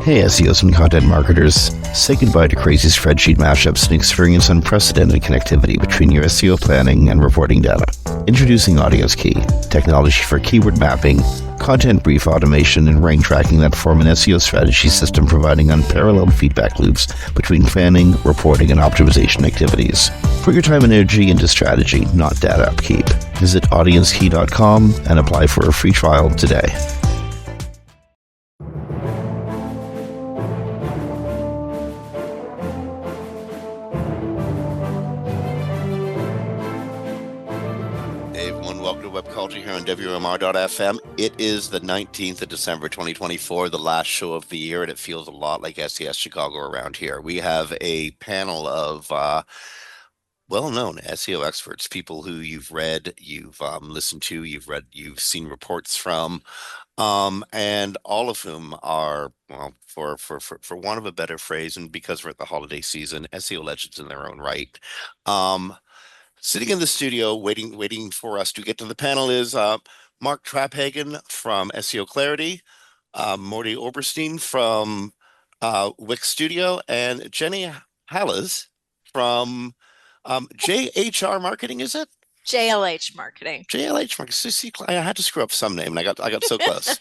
Hey SEOs and content marketers, say goodbye to crazy spreadsheet mashups and experience unprecedented connectivity between your SEO planning and reporting data. Introducing Audience Key, technology for keyword mapping, content brief automation, and rank tracking that form an SEO strategy system providing unparalleled feedback loops between planning, reporting, and optimization activities. Put your time and energy into strategy, not data upkeep. Visit audiencekey.com and apply for a free trial today. Webcology here on WMR.fm. It is the 19th of December 2024, the last show of the year, and it feels a lot like SES Chicago around here. We have a panel of well-known SEO experts, people who you've read, you've listened to, you've seen reports from, and all of whom are, well, for want of a better phrase, and because we're at the holiday season, SEO legends in their own right. Sitting in the studio, waiting for us to get to the panel is Mark Traphagen from seoClarity, Mordy Oberstein from Wix Studio, and Jenny Halasz from JHR Marketing. Is it? JLH Marketing. JLH Marketing. See, I had to screw up some name, and I got so close.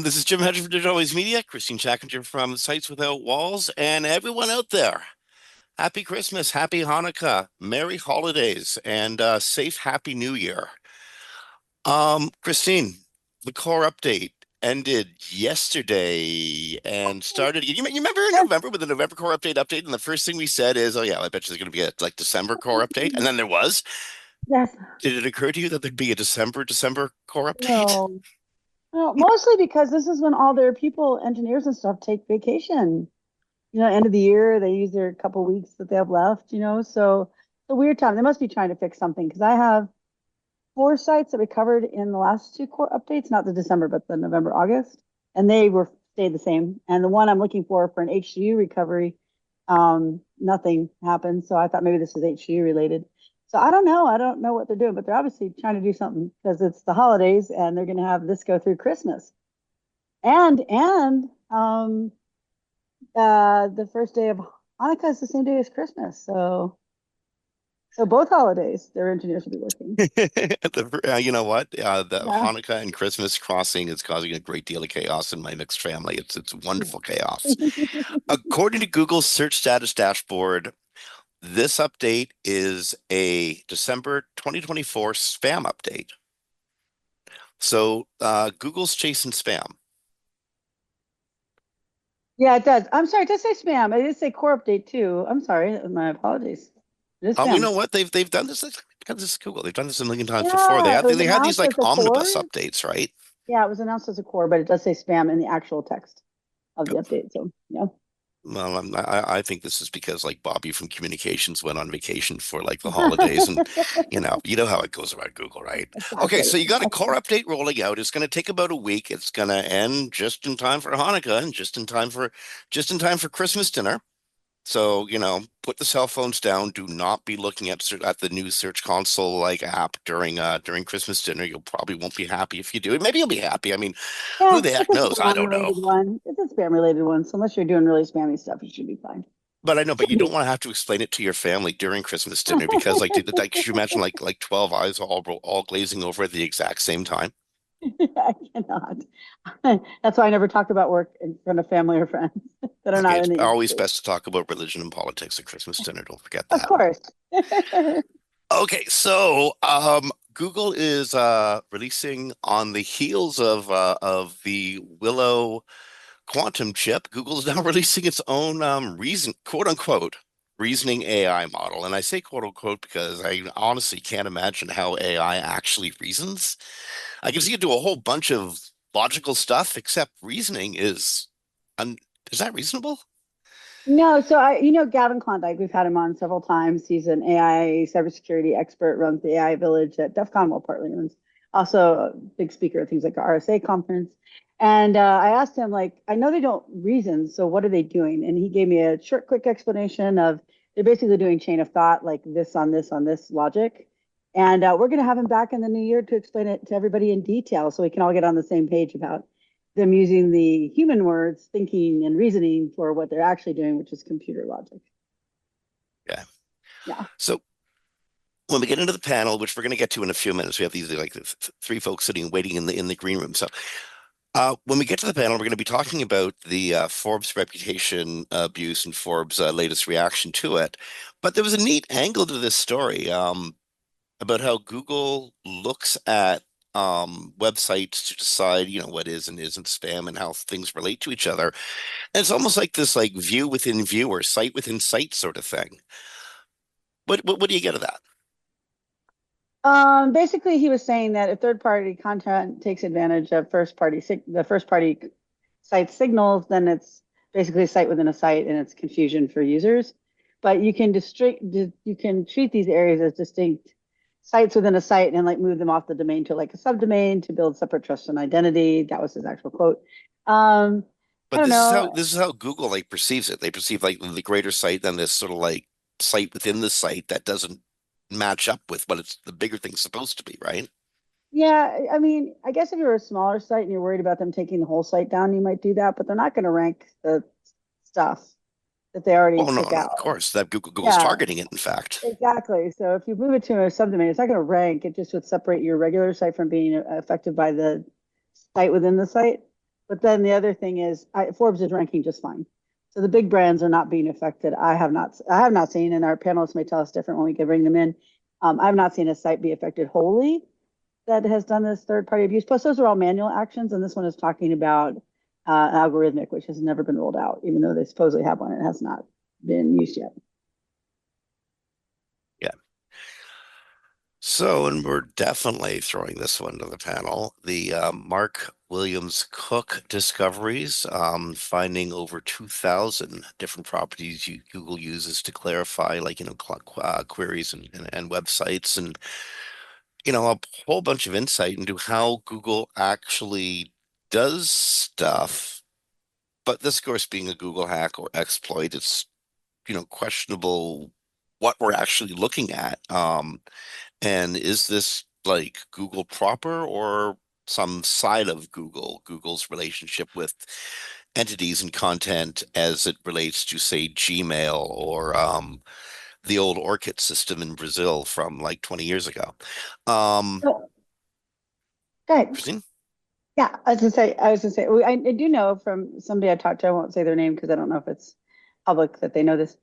This is Jim Hedger from Digital Always Media, Kristine Schachinger from Sites Without Walls, and everyone out there. Happy Christmas, happy Hanukkah, Merry Holidays, and safe Happy New Year. Kristine, the core update ended yesterday and started. You remember in November with the November core update, and the first thing we said is, "Oh yeah, I bet there's going to be a December core update," and then there was. Yes. Did it occur to you that there'd be a December core update? No. Well, mostly because this is when all their people, engineers and stuff, take vacation. End of the year, they use their couple weeks that they have left, so it's a weird time. They must be trying to fix something because I have 4 sites that we covered in the last 2 core updates, not the December, but the November, August, and they stayed the same. And the one I'm looking for an HGU recovery, nothing happened. So I thought maybe this is HGU related. So I don't know what they're doing, but they're obviously trying to do something because it's the holidays and they're going to have this go through Christmas. And the first day of Hanukkah is the same day as Christmas, so both holidays their engineers will be working. You know what? Hanukkah and Christmas crossing is causing a great deal of chaos in my mixed family. It's wonderful chaos. According to Google's search status dashboard, this update is a December 2024 spam update. So Google's chasing spam. Yeah, it does. I'm sorry, it does say spam. It did say core update too. I'm sorry, my apologies. You know what? They've done this. This is Google. They've done this a million times before. They had these like omnibus updates, right? Yeah, it was announced as a core, but it does say spam in the actual text of the update. So yeah. Well, I think this is because like Bobby from Communications went on vacation for like the holidays, and you know how it goes around Google, right? Exactly. Okay, so you got a core update rolling out. It's going to take about a week. It's going to end just in time for Hanukkah and just in time for Christmas dinner. So, put the cell phones down. Do not be looking at the new Search Console app during Christmas dinner. You probably won't be happy if you do it. Maybe you'll be happy. I mean, yeah, who the heck knows? I don't know. It's a spam-related one. So unless you're doing really spammy stuff, you should be fine. But I know, but you don't want to have to explain it to your family during Christmas dinner because, could you imagine like 12 eyes all glazing over at the exact same time? I cannot. That's why I never talk about work in front of family or friends that are not in the. It's always best to talk about religion and politics at Christmas dinner. Don't forget that. Of course. Okay, so Google is releasing on the heels of the Willow quantum chip. Google is now releasing its own quote unquote reasoning AI model. And I say quote unquote because I honestly can't imagine how AI actually reasons. I can see it do a whole bunch of logical stuff, except reasoning is that reasonable? No, so Gavin Klondike, we've had him on several times. He's an AI cybersecurity expert, runs the AI Village at DEF CON, well, partly runs. Also a big speaker at things like the RSA conference. And I asked him, I know they don't reason, so what are they doing? And he gave me a short, quick explanation of they're basically doing chain of thought, like this on this logic. And we're going to have him back in the new year to explain it to everybody in detail so we can all get on the same page about them using the human words, thinking and reasoning for what they're actually doing, which is computer logic. Yeah. Yeah. So when we get into the panel, which we're going to get to in a few minutes, we have these like three folks sitting waiting in the green room. So when we get to the panel, we're going to be talking about the Forbes reputation abuse and Forbes' latest reaction to it. But there was a neat angle to this story about how Google looks at websites to decide, what is and isn't spam and how things relate to each other. And it's almost like this like view within view or site within site sort of thing. What do you get of that? Basically, he was saying that if third-party content takes advantage of the first-party site signals, then it's basically a site within a site, and it's confusion for users. But you can treat these areas as distinct sites within a site and like move them off the domain to like a subdomain to build separate trust and identity. That was his actual quote. I But don't know. this is how Google like perceives it. They perceive like the greater site than this sort of like site within the site that doesn't match up with what it's the bigger thing's supposed to be, right? Yeah, I mean, I guess if you're a smaller site and you're worried about them taking the whole site down, you might do that, but they're not going to rank the stuff that they already Oh no, took no, of out. course. That Google's Yeah, targeting it, in fact. exactly. So if you move it to a subdomain, it's not going to rank. It just would separate your regular site from being affected by the site within the site. But then the other thing is, Forbes is ranking just fine. So the big brands are not being affected. I have not seen, and our panelists may tell us different when we can bring them in. I have not seen a site be affected wholly that has done this third-party abuse. Plus, those are all manual actions, and this one is talking about algorithmic, which has never been rolled out, even though they supposedly have one. It has not been used yet. Yeah. So, and we're definitely throwing this one to the panel. The Mark Williams Cook discoveries, finding over 2,000 different properties Google uses to clarify, like, queries and websites, and, a whole bunch of insight into how Google actually does stuff. But this, of course, being a Google hack or exploit, it's, questionable what we're actually looking at. And is this like Google proper or some side of Google's relationship with entities and content as it relates to, say, Gmail or the old Orchid system in Brazil from like 20 years ago? Oh, good. Kristine? Yeah, I was gonna say, I do know from somebody I talked to, I won't say their name because I don't know if it's public that they know this,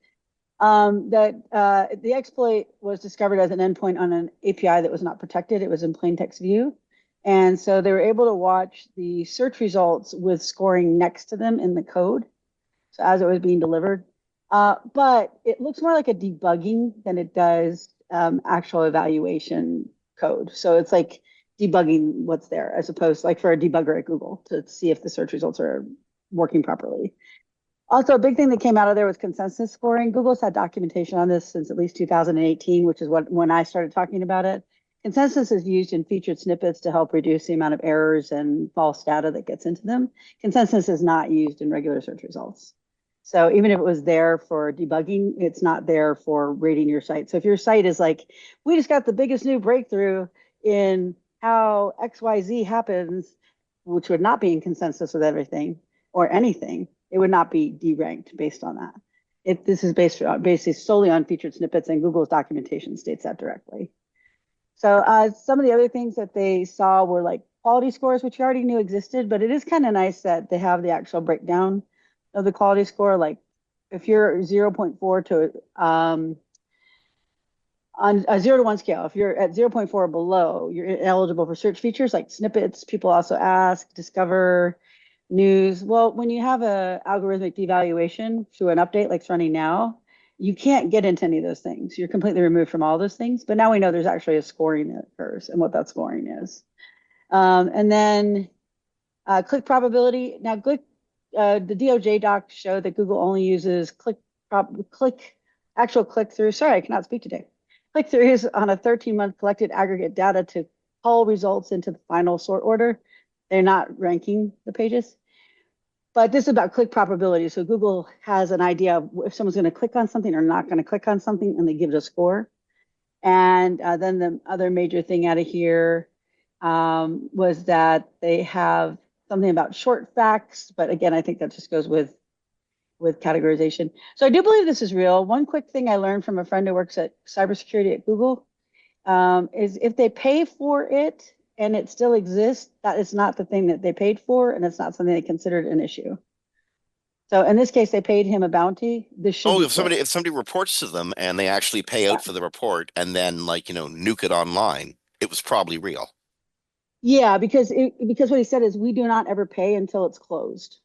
that the exploit was discovered as an endpoint on an API that was not protected. It was in plain text view. And so they were able to watch the search results with scoring next to them in the code. So as it was being delivered. But it looks more like a debugging than it does actual evaluation code. So it's like debugging what's there as opposed to like for a debugger at Google to see if the search results are working properly. Also, a big thing that came out of there was consensus scoring. Google's had documentation on this since at least 2018, which is when I started talking about it. Consensus is used in featured snippets to help reduce the amount of errors and false data that gets into them. Consensus is not used in regular search results. So even if it was there for debugging, it's not there for rating your site. So if your site is like, we just got the biggest new breakthrough in how XYZ happens, which would not be in consensus with everything or anything, it would not be deranked based on that. This is based solely on featured snippets, and Google's documentation states that directly. So some of the other things that they saw were like quality scores, which you already knew existed, but it is kind of nice that they have the actual breakdown of the quality score. Like if you're 0.4 to on a 0 to 1 scale, if you're at 0.4 or below, you're eligible for search features like snippets. People also ask, discover, news. Well, when you have a algorithmic devaluation through an update like it's running now, you can't get into any of those things. You're completely removed from all those things. But now we know there's actually a scoring that occurs and what that scoring is. And then click probability. Now, the DOJ doc showed that Google only uses actual click through. Sorry, I cannot speak today. Click throughs on a 13-month collected aggregate data to pull results into the final sort order. They're not ranking the pages. But this is about click probability. So Google has an idea of if someone's going to click on something or not going to click on something, and they give it a score. And then the other major thing out of here was that they have something about short facts, but again, I think that just goes with categorization. So I do believe this is real. One quick thing I learned from a friend who works at cybersecurity at Google is if they pay for it and it still exists, that is not the thing that they paid for, and it's not something they considered an issue. So in this case, they paid him a bounty. This should Oh, be if somebody reports to them and they actually pay yeah. out for the report and then like, nuke it online, it was probably real. Yeah, because what he said is we do not ever pay until it's closed.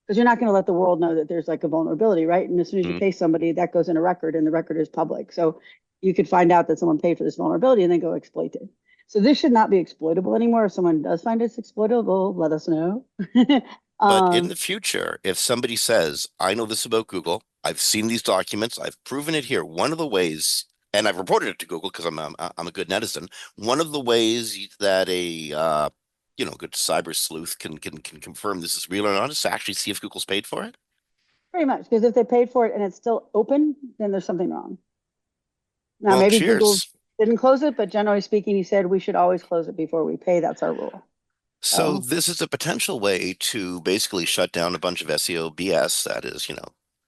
Because you're not going to let the world know that there's like a vulnerability, right? And as soon as you Mm. pay somebody, that goes in a record and the record is public. So you could find out that someone paid for this vulnerability and then go exploit it. So this should not be exploitable anymore. If someone does find it's exploitable, let us know. But in the future, if somebody says, I know this about Google, I've seen these documents, I've proven it here. One of the ways, and I've reported it to Google because I'm a good netizen. One of the ways that a good cyber sleuth can confirm this is real or not is to actually see if Google's paid for it. Pretty much, because if they paid for it and it's still open, then there's something wrong. Now, Well, maybe Google cheers. didn't close it, but generally speaking, he said we should always close it before we pay. That's our rule. So this is a potential way to basically shut down a bunch of SEO BS that is,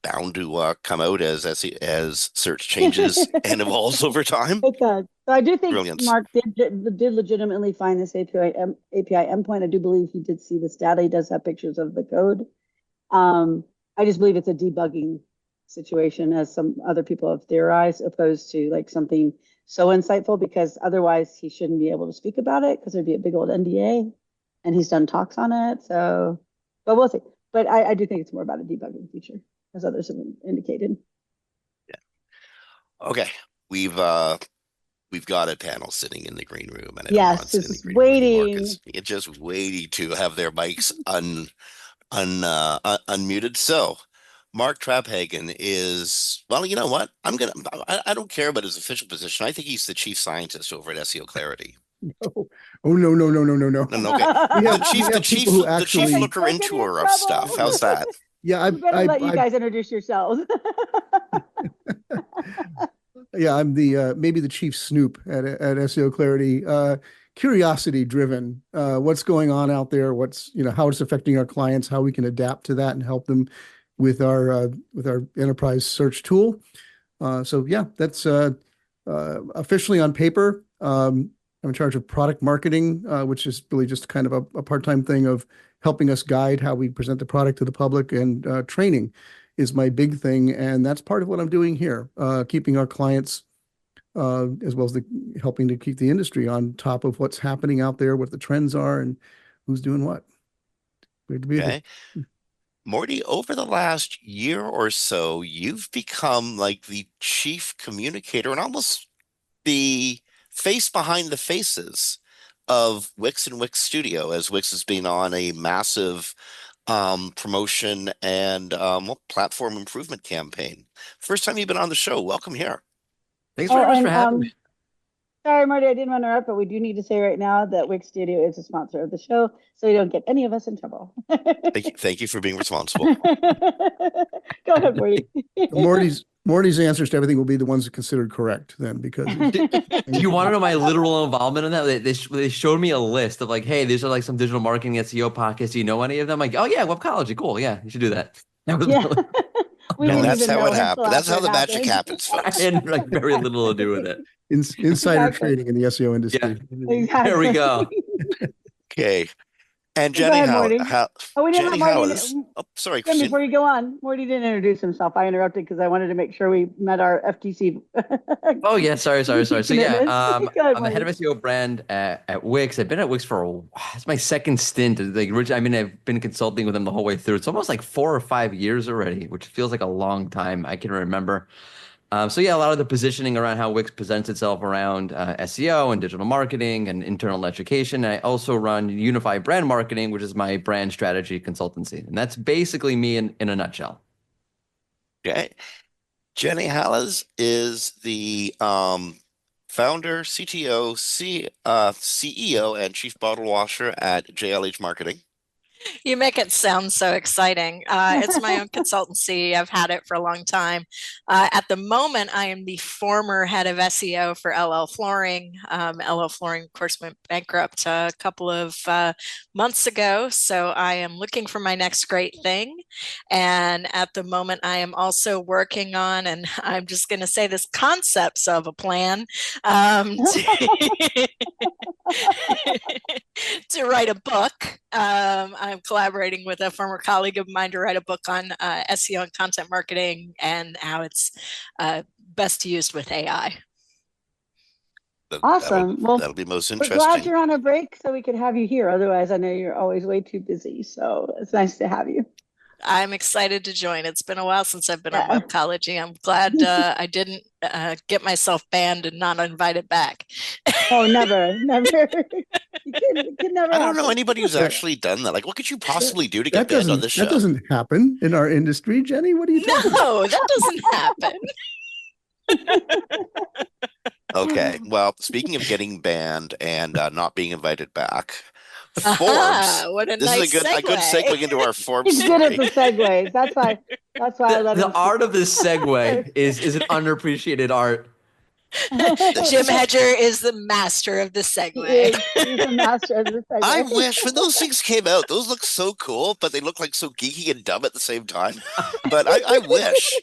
bound to come out as search changes and evolves over time. It does. So I do think Brilliance. Mark did legitimately find this API endpoint. I do believe he did see this data. He does have pictures of the code. I just believe it's a debugging situation, as some other people have theorized, opposed to like something so insightful, because otherwise he shouldn't be able to speak about it because there'd be a big old NDA, and he's done talks on it. So, but we'll see. But I do think it's more about a debugging feature, as others have indicated. Yeah. Okay. We've got a panel sitting in the green room, and I don't know Yes, it's in the it's green room anymore waiting. because it's just waiting to have their mics unmuted. So Mark Traphagen is, well, you know what? I don't care about his official position. I think he's the chief scientist over at seoClarity. Oh, oh no, no, no, no, no, no. No, okay. We The have chief people who the chief actually, looker intour of stuff. How's that? yeah, We better let you guys introduce yourselves. yeah, I'm the maybe the chief snoop at seoClarity. Curiosity driven. What's going on out there? What's, how it's affecting our clients, how we can adapt to that and help them with our enterprise search tool. So yeah, that's officially on paper. I'm in charge of product marketing, which is really just kind of a part-time thing of helping us guide how we present the product to the public, and training is my big thing. And that's part of what I'm doing here, keeping our clients, as well as helping to keep the industry on top of what's happening out there, what the trends are, and who's doing what. Great to be here. Mordy, over the last year or so, you've become like the chief communicator and almost the face behind the faces of Wix and Wix Studio, as Wix has been on a massive promotion and platform improvement campaign. First time you've been on the show. Welcome here. Thanks very much for having me. Sorry, Marty, I didn't want to interrupt, but we do need to say right now that Wix Studio is a sponsor of the show, so you don't get any of us in trouble. Thank you for being responsible. Go ahead, Morty. Morty's answers to everything will be the ones that considered correct then, because Do you want to know my literal involvement in that? They showed me a list of like, hey, these are like some digital marketing SEO podcasts. Do you know any of them? I'm like, oh yeah, Webcology, cool. Yeah, you should do that. That was We And didn't that's even how know it happened. until That's how after the it magic happened. happens, I folks. had like very little to do with it. insider Exactly. trading in the SEO industry. Exactly. There we go. Okay. And Go ahead, Morty. Oh, we didn't Jenny have Morty. Halasz. Oh, sorry, Jim, Kristine. before you go on, Morty didn't introduce himself. I interrupted because I wanted to make sure we met our FTC. Oh yeah, sorry. So yeah, Go ahead, I'm the head of Morty. SEO brand at Wix. I've been at Wix for it's my second stint. Like, I've been consulting with them the whole way through. It's almost like 4 or 5 years already, which feels like a long time. I can remember. So yeah, a lot of the positioning around how Wix presents itself around SEO and digital marketing and internal education. I also run Unified Brand Marketing, which is my brand strategy consultancy, and that's basically me in a nutshell. Okay. Jenny Halasz is the founder, CTO, CEO, and chief bottle washer at JLH Marketing. You make it sound so exciting. It's my own consultancy. I've had it for a long time. At the moment, I am the former head of SEO for LL Flooring. LL Flooring, of course, went bankrupt a couple of months ago. So I am looking for my next great thing. And at the moment, I am also working on, and I'm just going to say this, concepts of a plan to, to write a book. I'm collaborating with a former colleague of mine to write a book on SEO and content marketing and how it's best used with AI. Awesome. Well, that'll be most we're interesting. glad you're on a break so we could have you here. Otherwise, I know you're always way too busy. So it's nice to have you. I'm excited to join. It's been a while since I've been on Webcology. I'm glad I didn't get myself banned and not invited back. Oh, never. You can never. I don't know anybody who's actually done that. Like, what could you possibly do to get banned on this show? That doesn't happen in our industry, Jenny. What are you talking about? No, that doesn't happen. Okay. Well, speaking of getting banned and not being invited back, Forbes. What a This nice is a good segue into our Forbes He's story. good at the segues. That's why I let him. The art of this segue is an underappreciated art. Jim Hedger is the master of the segue. He's a master of the segue. I wish when those things came out, those look so cool, but they look like so geeky and dumb at the same time. But I wish.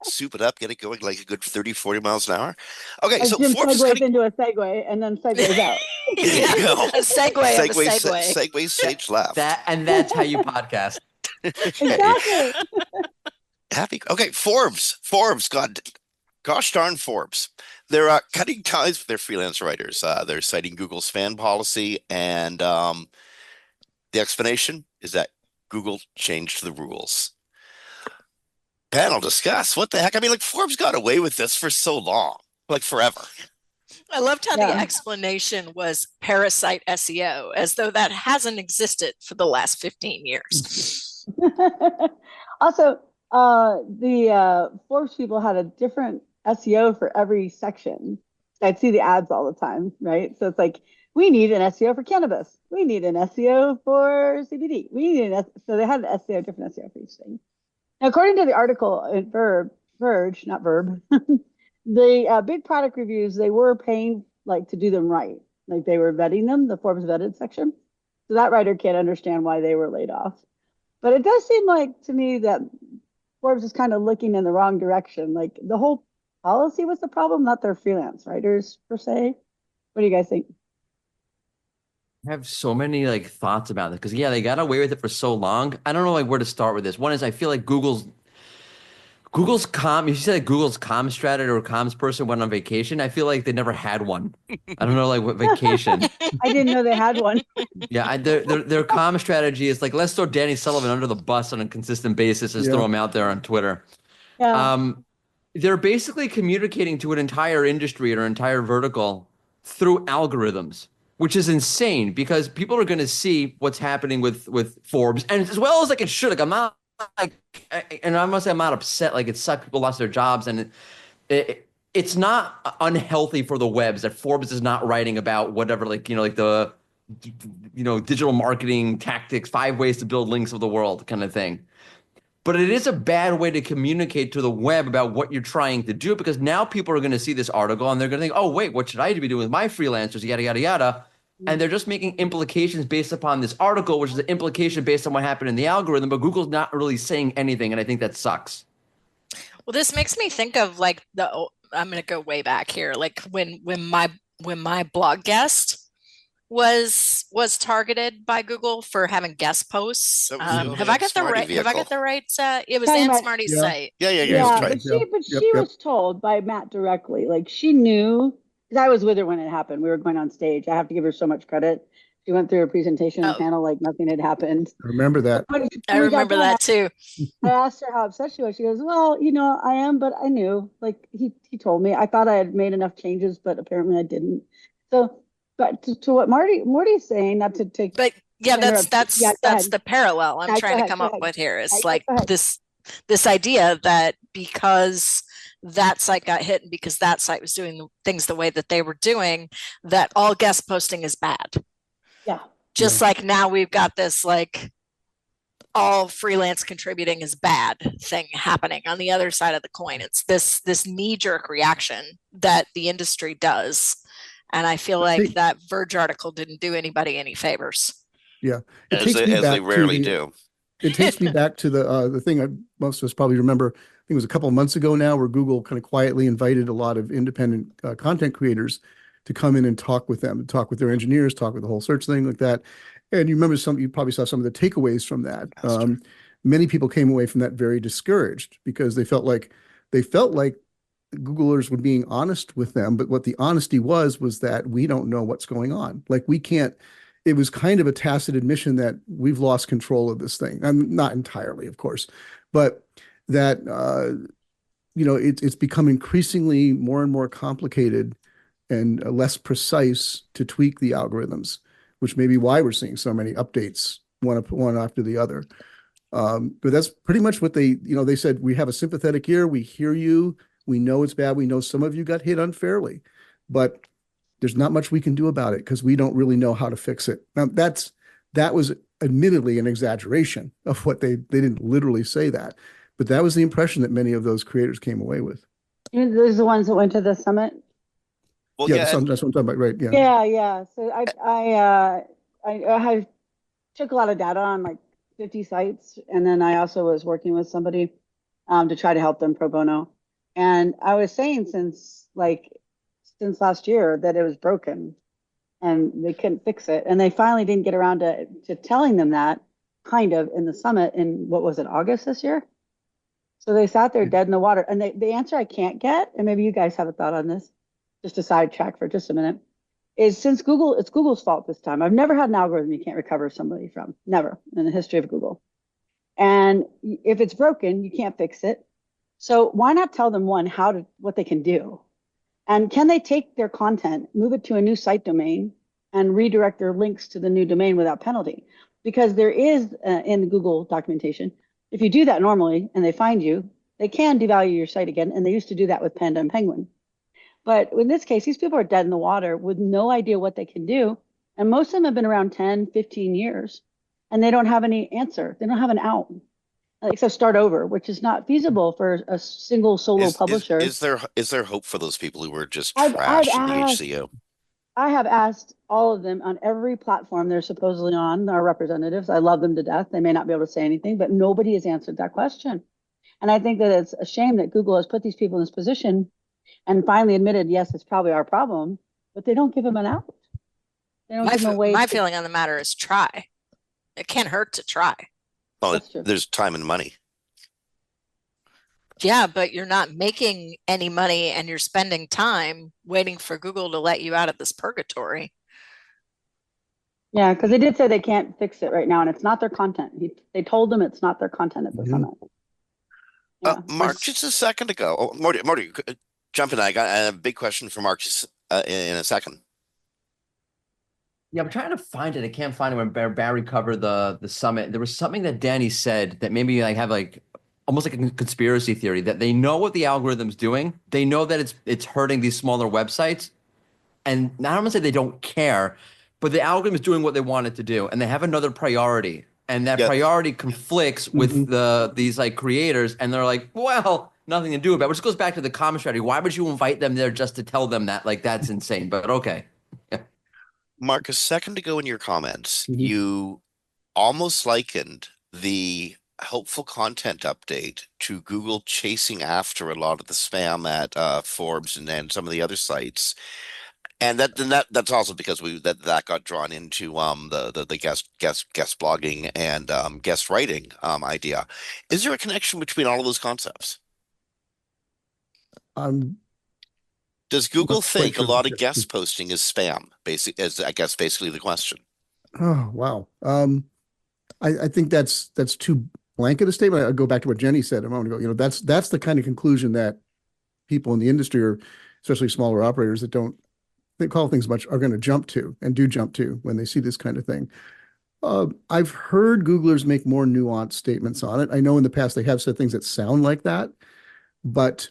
Soup it up, get it going like a good 30, 40 miles an hour. Okay, so Jim Forbes segues into a segue and then segues out. There you go. A segue of a segue. Segue stage left. That's how you podcast. Exactly. Happy. Okay, Forbes. Gosh darn Forbes. They're cutting ties with their freelance writers. They're citing Google's fan policy, and the explanation is that Google changed the rules. Panel discuss. What the heck? I mean, like, Forbes got away with this for so long, like forever. I loved how the explanation was parasite SEO, as though that hasn't existed for the last 15 years. Also, the Forbes people had a different SEO for every section. I'd see the ads all the time, right? So it's like, we need an SEO for cannabis. We need an SEO for CBD. So they had an SEO, different SEO for each thing. Now, according to the article in Verge, not Verb, the big product reviews, they were paying like to do them right. Like they were vetting them, the Forbes vetted section. So that writer can't understand why they were laid off. But it does seem like to me that Forbes is kind of looking in the wrong direction. Like the whole policy was the problem, not their freelance writers per se. What do you guys think? I have so many like thoughts about this because they got away with it for so long. I don't know like where to start with this. One is I feel like Google's you said Google's comms strategy or comms person went on vacation. I feel like they never had one. I don't know like what vacation. I didn't know they had one. Yeah, their comms strategy is like, let's throw Danny Sullivan under the bus on a consistent basis and throw him out there on Twitter. Yeah. They're basically communicating to an entire industry or entire vertical through algorithms, which is insane because people are going to see what's happening with Forbes, and as well as like it should. Like I'm not like, and I must say I'm not upset. Like it sucked. People lost their jobs, and it's not unhealthy for the webs that Forbes is not writing about whatever, like the digital marketing tactics, 5 ways to build links of the world kind of thing. But it is a bad way to communicate to the web about what you're trying to do because now people are going to see this article and they're going to think, oh, wait, what should I be doing with my freelancers, yada, yada, yada. And they're just making implications based upon this article, which is an implication based on what happened in the algorithm. But Google's not really saying anything. And I think that sucks. Well, this makes me think of like I'm going to go way back here. Like when my blog guest was targeted by Google for having guest posts. Have I got the right? It was Ann Smarty's site. Yeah. But she was told by Matt directly. Like she knew because I was with her when it happened. We were going on stage. I have to give her so much credit. She went through a presentation panel like nothing had happened. I remember that. I remember that too. I asked her how upset she was. She goes, "Well, I am, but I knew. Like he told me. I thought I had made enough changes, but apparently I didn't." So. But to what Mordy's saying, not to take. But that's the parallel I'm trying to come up with here. It's like this idea that because that site got hit and because that site was doing things the way that they were doing, that all guest posting is bad. Yeah. Just like now we've got this like all freelance contributing is bad thing happening on the other side of the coin. It's this knee-jerk reaction that the industry does. And I feel like that Verge article didn't do anybody any favors. Yeah. As they rarely do. It takes me back to the thing most of us probably remember. I think it was a couple of months ago now, where Google kind of quietly invited a lot of independent content creators to come in and talk with them, talk with their engineers, talk with the whole search thing like that. And you remember you probably saw some of the takeaways from that. Many people came away from that very discouraged because they felt like Googlers were being honest with them, but what the honesty was that we don't know what's going on. Like we can't. It was kind of a tacit admission that we've lost control of this thing. Not entirely, of course, but that it's become increasingly more and more complicated and less precise to tweak the algorithms, which may be why we're seeing so many updates one after the other. But that's pretty much what they said. We have a sympathetic ear. We hear you. We know it's bad. We know some of you got hit unfairly, but there's not much we can do about it because we don't really know how to fix it. Now, that was admittedly an exaggeration of what they didn't literally say that, but that was the impression that many of those creators came away with. Those are the ones that went to the summit. Well, that's what I'm talking about, right? Yeah. So I took a lot of data on like 50 sites, and then I also was working with somebody to try to help them pro bono. And I was saying since last year that it was broken and they couldn't fix it. And they finally didn't get around to telling them that kind of in the summit in, what was it, August this year? So they sat there dead in the water. And the answer I can't get, and maybe you guys have a thought on this, just to sidetrack for just a minute, is since it's Google's fault this time. I've never had an algorithm you can't recover somebody from, never in the history of Google. And if it's broken, you can't fix it. So why not tell them what they can do? And can they take their content, move it to a new site domain, and redirect their links to the new domain without penalty? Because there is in the Google documentation, if you do that normally and they find you, they can devalue your site again. And they used to do that with Panda and Penguin. But in this case, these people are dead in the water with no idea what they can do. And most of them have been around 10, 15 years, and they don't have any answer. They don't have an out. Except start over, which is not feasible for a single solo publisher. Is there hope for those people who were just trashed in the HCO? I have asked all of them on every platform they're supposedly on, our representatives. I love them to death. They may not be able to say anything, but nobody has answered that question. And I think that it's a shame that Google has put these people in this position and finally admitted, yes, it's probably our problem, but they don't give them an out. They don't give them a way. My feeling on the matter is try. It can't hurt to try. Well, there's time and money. Yeah, but you're not making any money and you're spending time waiting for Google to let you out of this purgatory. Yeah, because they did say they can't fix it right now, and it's not their content. They told them it's not their content at the summit. Yeah. Mark, just a second ago. Oh, Mordy, jump in. I got a big question for Mark in a second. Yeah, I'm trying to find it. I can't find it when Barry covered the summit. There was something that Danny said that maybe I have almost like a conspiracy theory that they know what the algorithm's doing. They know that it's hurting these smaller websites. And I don't want to say they don't care, but the algorithm is doing what they want it to do. And they have another priority. And that priority conflicts with these creators. And they're like, well, nothing to do about it, which goes back to the common strategy. Why would you invite them there just to tell them that? That's insane, but okay. Mark, a second ago in your comments, you almost likened the helpful content update to Google chasing after a lot of the spam at Forbes and then some of the other sites. And that's also because that got drawn into the guest blogging and guest writing idea. Is there a connection between all of those concepts? Does Google think a lot of guest posting is spam? Basically the question. Oh, wow. I think that's too blanket a statement. I'll go back to what Jenny said a moment ago. That's the kind of conclusion that people in the industry, or especially smaller operators that don't call things much, are going to jump to and do jump to when they see this kind of thing. I've heard Googlers make more nuanced statements on it. I know in the past they have said things that sound like that, but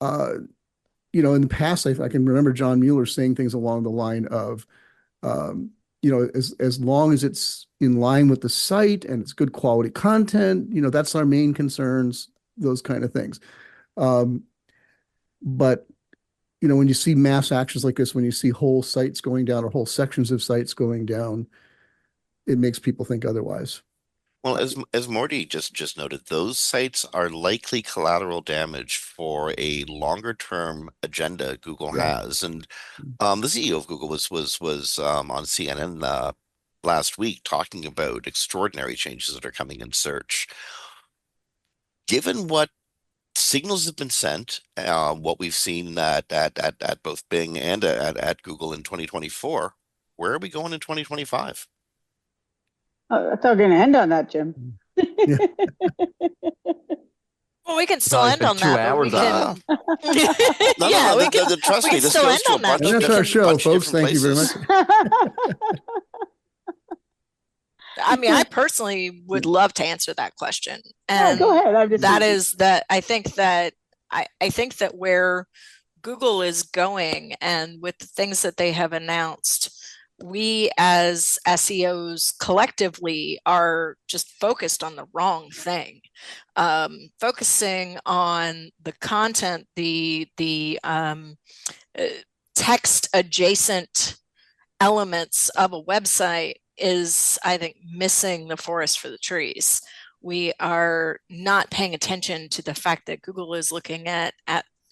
in the past, I can remember John Mueller saying things along the line of, as long as it's in line with the site and it's good quality content, that's our main concerns, those kind of things. But when you see mass actions like this, when you see whole sites going down or whole sections of sites going down, it makes people think otherwise. Well, as Mordy just noted, those sites are likely collateral damage for a longer term agenda Google has. And the CEO of Google was on CNN last week talking about extraordinary changes that are coming in search. Given what signals have been sent, what we've seen at both Bing and at Google in 2024, where are we going in 2025? I thought we were going to end on that, Jim. Yeah. Well, we can still Probably end spent on 2 that. hours on No, Yeah, we can. trust we me, can this still goes end to a on that, bunch but of And that's our different, show, bunch of folks. different Thank you very places. much. I mean, I personally would love to answer that question. Yeah, And go ahead. I'm just that is that I think that where Google is going and with the things that they have announced, we as SEOs collectively are just focused on the wrong thing. Focusing on the content, the text adjacent elements of a website is, I think, missing the forest for the trees. We are not paying attention to the fact that Google is looking at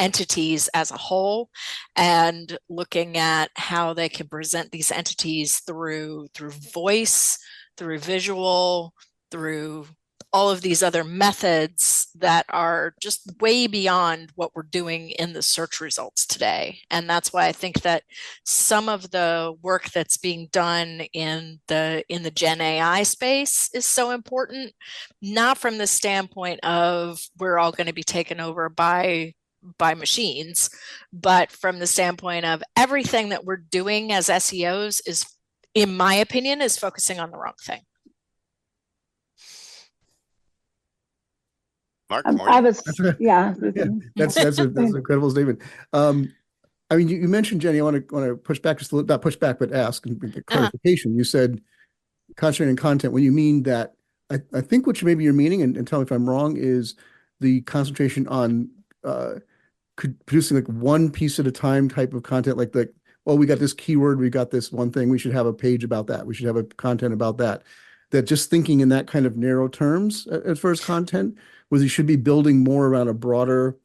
entities as a whole and looking at how they can present these entities through voice, through visual, through all of these other methods that are just way beyond what we're doing in the search results today. And that's why I think that some of the work that's being done in the Gen AI space is so important, not from the standpoint of we're all going to be taken over by machines, but from the standpoint of everything that we're doing as SEOs is, in my opinion, is focusing on the wrong thing. Mark, I was, yeah. That's an incredible statement. I mean, you mentioned, Jenny, I want to push back just a little, not push back, but ask and get clarification. You said concentrating content. When you mean that, I think what maybe you're meaning, and tell me if I'm wrong, is the concentration on producing like one piece at a time type of content, like well, we got this keyword, we got this one thing, we should have a page about that, we should have a content about that. That just thinking in that kind of narrow terms as far as content, was you should be building more around a broader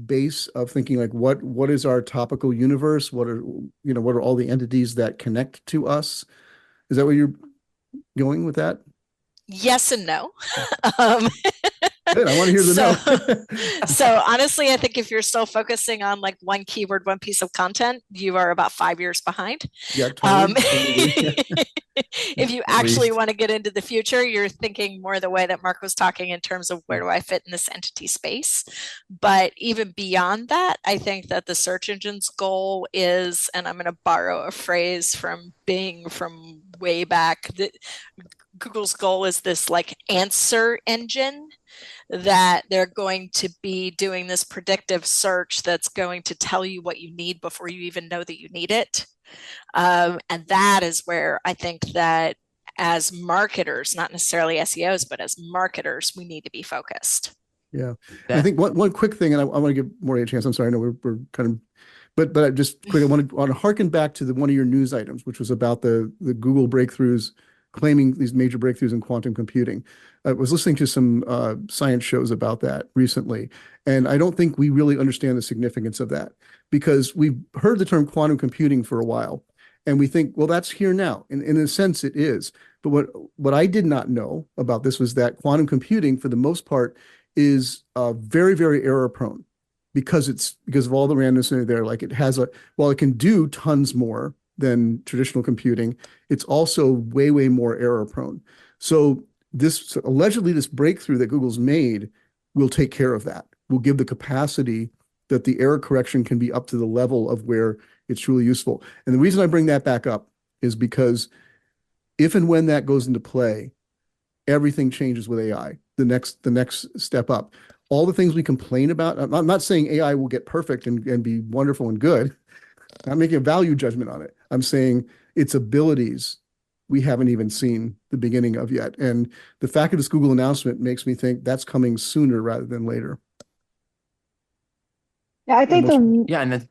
base of thinking like what is our topical universe? What are all the entities that connect to us? Is that where you're going with that? Yes and no. Good. I want to hear the no. So honestly, I think if you're still focusing on like one keyword, one piece of content, you are about 5 years behind. Yeah, totally. If you actually want to get into the future, you're thinking more the way that Mark was talking in terms of where do I fit in this entity space. But even beyond that, I think that the search engine's goal is, and I'm going to borrow a phrase from Bing from way back, that Google's goal is this like answer engine, that they're going to be doing this predictive search that's going to tell you what you need before you even know that you need it. And that is where I think that as marketers, not necessarily SEOs, but as marketers, we need to be focused. Yeah. I think one quick thing, and I want to give Mordy a chance. I'm sorry, I know we're kind of, but I just quickly want to harken back to one of your news items, which was about the Google breakthroughs, claiming these major breakthroughs in quantum computing. I was listening to some science shows about that recently, and I don't think we really understand the significance of that, because we've heard the term quantum computing for a while, and we think, well, that's here now. And in a sense, it is. But what I did not know about this was that quantum computing, for the most part, is very, very error prone, because of all the randomness there. Like while it can do tons more than traditional computing, it's also way, way more error prone. So allegedly this breakthrough that Google's made will take care of that. Will give the capacity that the error correction can be up to the level of where it's truly useful. And the reason I bring that back up is because if and when that goes into play, everything changes with AI. The next step up. All the things we complain about, I'm not saying AI will get perfect and be wonderful and good. I'm not making a value judgment on it. I'm saying its abilities we haven't even seen the beginning of yet. And the fact of this Google announcement makes me think that's coming sooner rather than later. Yeah, I think Yeah, and then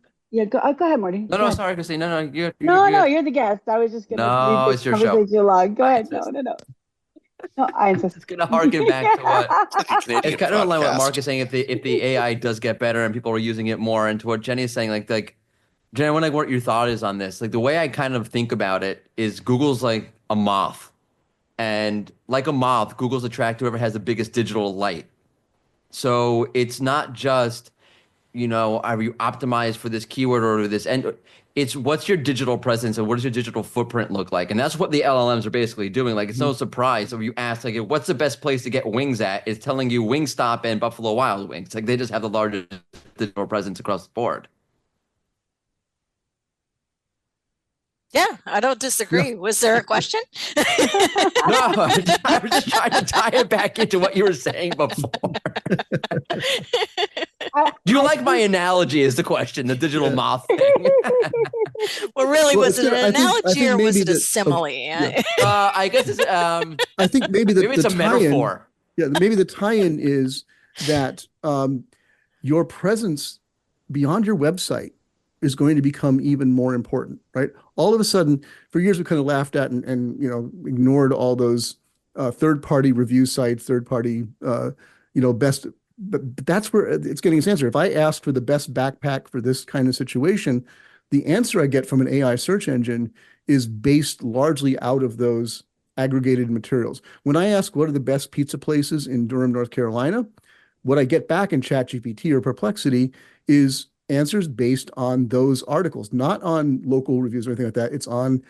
go ahead, Morty. no, Go ahead. sorry, Kristine. No, you're No, good. you're the guest. I was just gonna leave No, the it's your show. conversation along. Go I ahead. insist. No, I insist. It's gonna harken back to what It's like a Canadian it's kind of in line with what Mark podcast. is saying. If the AI does get better and people are using it more, and to what Jenny is saying, like Jenny, I wonder what your thought is on this. Like the way I kind of think about it is Google's like a moth, and like a moth, Google's attract whoever has the biggest digital light. So it's not just, are you optimized for this keyword or this? And it's what's your digital presence and what does your digital footprint look like? And that's what the LLMs are basically doing. Like, it's no surprise. So you ask, like, what's the best place to get wings at? It's telling you Wingstop and Buffalo Wild Wings. Like, they just have the largest digital presence across the board. Yeah, I don't disagree. Was there a question? No, I was just trying to tie it back into what you were saying before. Do you like my analogy is the question, the digital moth thing? Well, really, was it an I think analogy or was maybe it a that- simile? yeah. I guess it's I think maybe maybe it's a tie-in- metaphor. Yeah, maybe the tie-in is that your presence beyond your website is going to become even more important, right? All of a sudden, for years we kind of laughed at and ignored all those third-party review sites, third-party best. But that's where it's getting its answer. If I asked for the best backpack for this kind of situation, the answer I get from an AI search engine is based largely out of those aggregated materials. When I ask what are the best pizza places in Durham, North Carolina, what I get back in ChatGPT or Perplexity is answers based on those articles, not on local reviews or anything like that. It's on,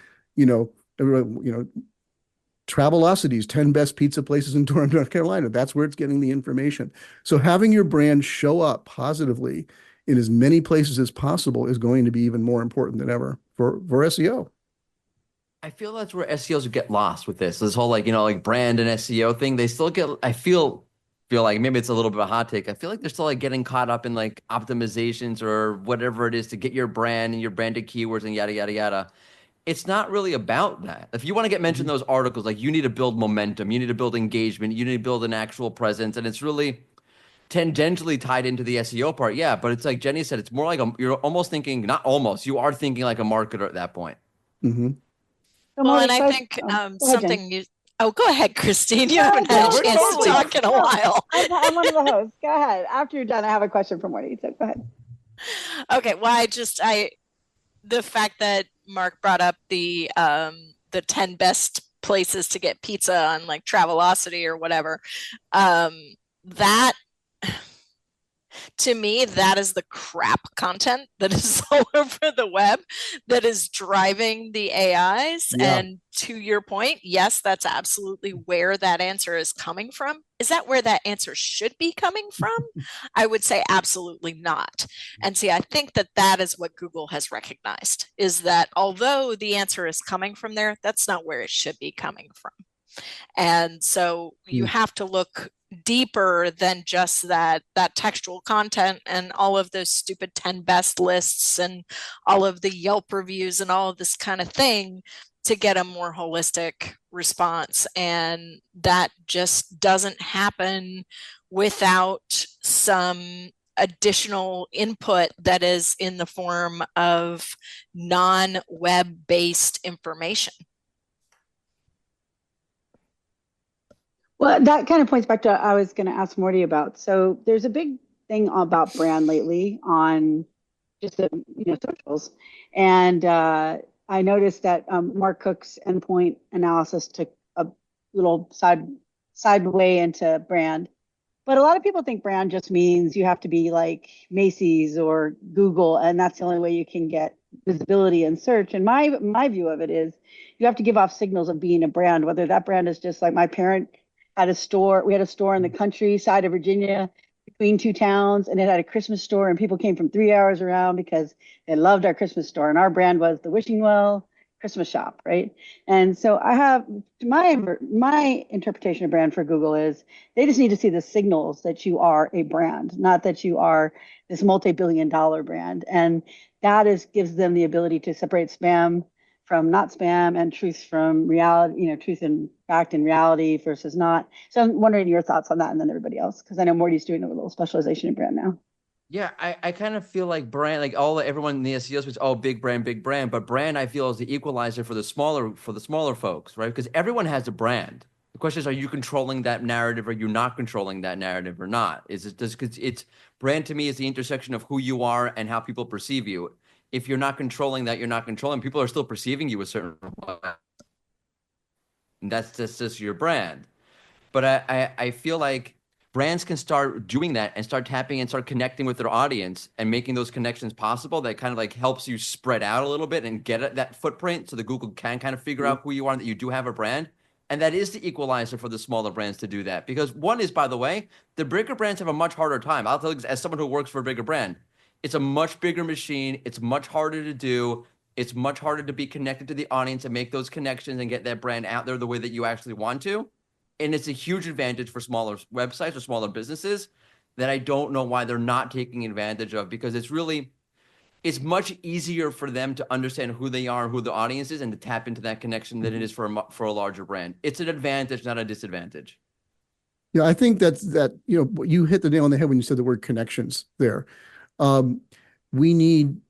Travelocity's 10 best pizza places in Durham, North Carolina. That's where it's getting the information. So having your brand show up positively in as many places as possible is going to be even more important than ever for SEO. I feel that's where SEOs get lost with this whole like brand and SEO thing. They still get, I feel like maybe it's a little bit of a hot take. I feel like they're still like getting caught up in like optimizations or whatever it is to get your brand and your branded keywords and yada, yada, yada. It's not really about that. If you want to get mentioned in those articles, like you need to build momentum, you need to build engagement, you need to build an actual presence. And it's really tangentially tied into the SEO part. Yeah. But it's like Jenny said, it's more like you're almost thinking, not almost, you are thinking like a marketer at that point. Mm-hmm. Well, and I think something you. Oh, go ahead, Kristine. You haven't had a chance to talk in a while. I'm one of the hosts. Go ahead. After you're done, I have a question for Morty. So go ahead. Okay. Well, the fact that Mark brought up the 10 best places to get pizza on like Travelocity or whatever, that to me, that is the crap content that is all over the web that is driving the AIs. Yeah. And to your point, yes, that's absolutely where that answer is coming from. Is that where that answer should be coming from? I would say absolutely not. And see, I think that is what Google has recognized, is that although the answer is coming from there, that's not where it should be coming from. And so you have to look deeper than just that textual content and all of those stupid 10 best lists and all of the Yelp reviews and all of this kind of thing to get a more holistic response. And that just doesn't happen without some additional input that is in the form of non-web based information. Well, that kind of points back to what I was going to ask Morty about. So there's a big thing about brand lately on just the socials, and I noticed that Mark Cook's endpoint analysis took a little sideway into brand. But a lot of people think brand just means you have to be like Macy's or Google, and that's the only way you can get visibility and search. And my view of it is you have to give off signals of being a brand, whether that brand is just like my parent had a store. We had a store in the countryside of Virginia between two towns, and it had a Christmas store, and people came from 3 hours around because they loved our Christmas store. And our brand was the Wishing Well Christmas shop, right? And so I have my interpretation of brand for Google is they just need to see the signals that you are a brand, not that you are this multi-billion-dollar brand. And that gives them the ability to separate spam from not spam and truth from reality, truth and fact and reality versus not. So I'm wondering your thoughts on that, and then everybody else, because I know Mordy's doing a little specialization in brand now. Yeah, I kind of feel like brand, like everyone in the SEO space, oh, big brand, but brand I feel is the equalizer for the smaller folks, right? Because everyone has a brand. The question is, are you controlling that narrative? Are you not controlling that narrative or not? Because it's brand to me is the intersection of who you are and how people perceive you. If you're not controlling that, you're not controlling. People are still perceiving you a certain way. And that's just your brand. But I feel like brands can start doing that and start tapping and start connecting with their audience and making those connections possible. That kind of like helps you spread out a little bit and get that footprint so the Google can kind of figure out who you are and that you do have a brand. And that is the equalizer for the smaller brands to do that. Because one is, by the way, the bigger brands have a much harder time. I'll tell you, as someone who works for a bigger brand, it's a much bigger machine. It's much harder to do. It's much harder to be connected to the audience and make those connections and get that brand out there the way that you actually want to. And it's a huge advantage for smaller websites or smaller businesses that I don't know why they're not taking advantage of, because it's much easier for them to understand who they are and who the audience is and to tap into that connection than it is for a larger brand. It's an advantage, not a disadvantage. Yeah, I think you hit the nail on the head when you said the word connections there. We need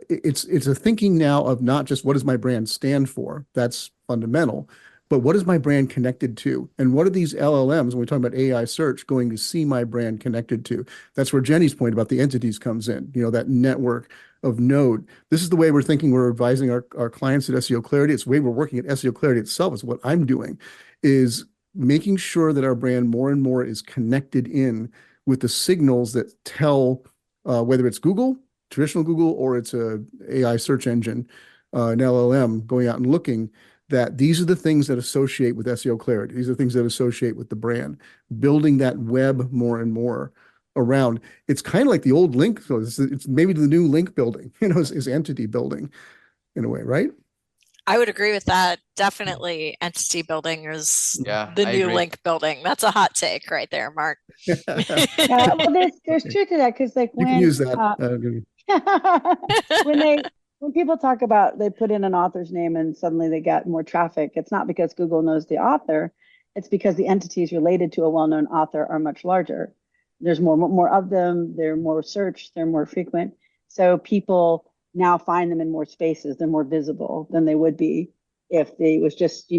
it's a thinking now of not just what does my brand stand for, that's fundamental, but what is my brand connected to, and what are these LLMs, when we talk about AI search, going to see my brand connected to? That's where Jenny's point about the entities comes in, that network of node. This is the way we're thinking. We're advising our clients at seoClarity. It's the way we're working at seoClarity itself. Is what I'm doing is making sure that our brand more and more is connected in with the signals that tell whether it's Google, traditional Google, or it's a AI search engine, an LLM going out and looking, that these are the things that associate with seoClarity. These are things that associate with the brand, building that web more and more around. It's kind of like the old link. So it's maybe the new link building, is entity building in a way, right? I would agree with that. Definitely entity building is the new agree. link building. That's a hot take right there, Mark. Yeah, well, there's truth to that, because like You when can use that. when people talk about they put in an author's name and suddenly they get more traffic, it's not because Google knows the author, it's because the entities related to a well-known author are much larger. There's more of them, they're more searched, they're more frequent. So people now find them in more spaces, they're more visible than they would be if they was just,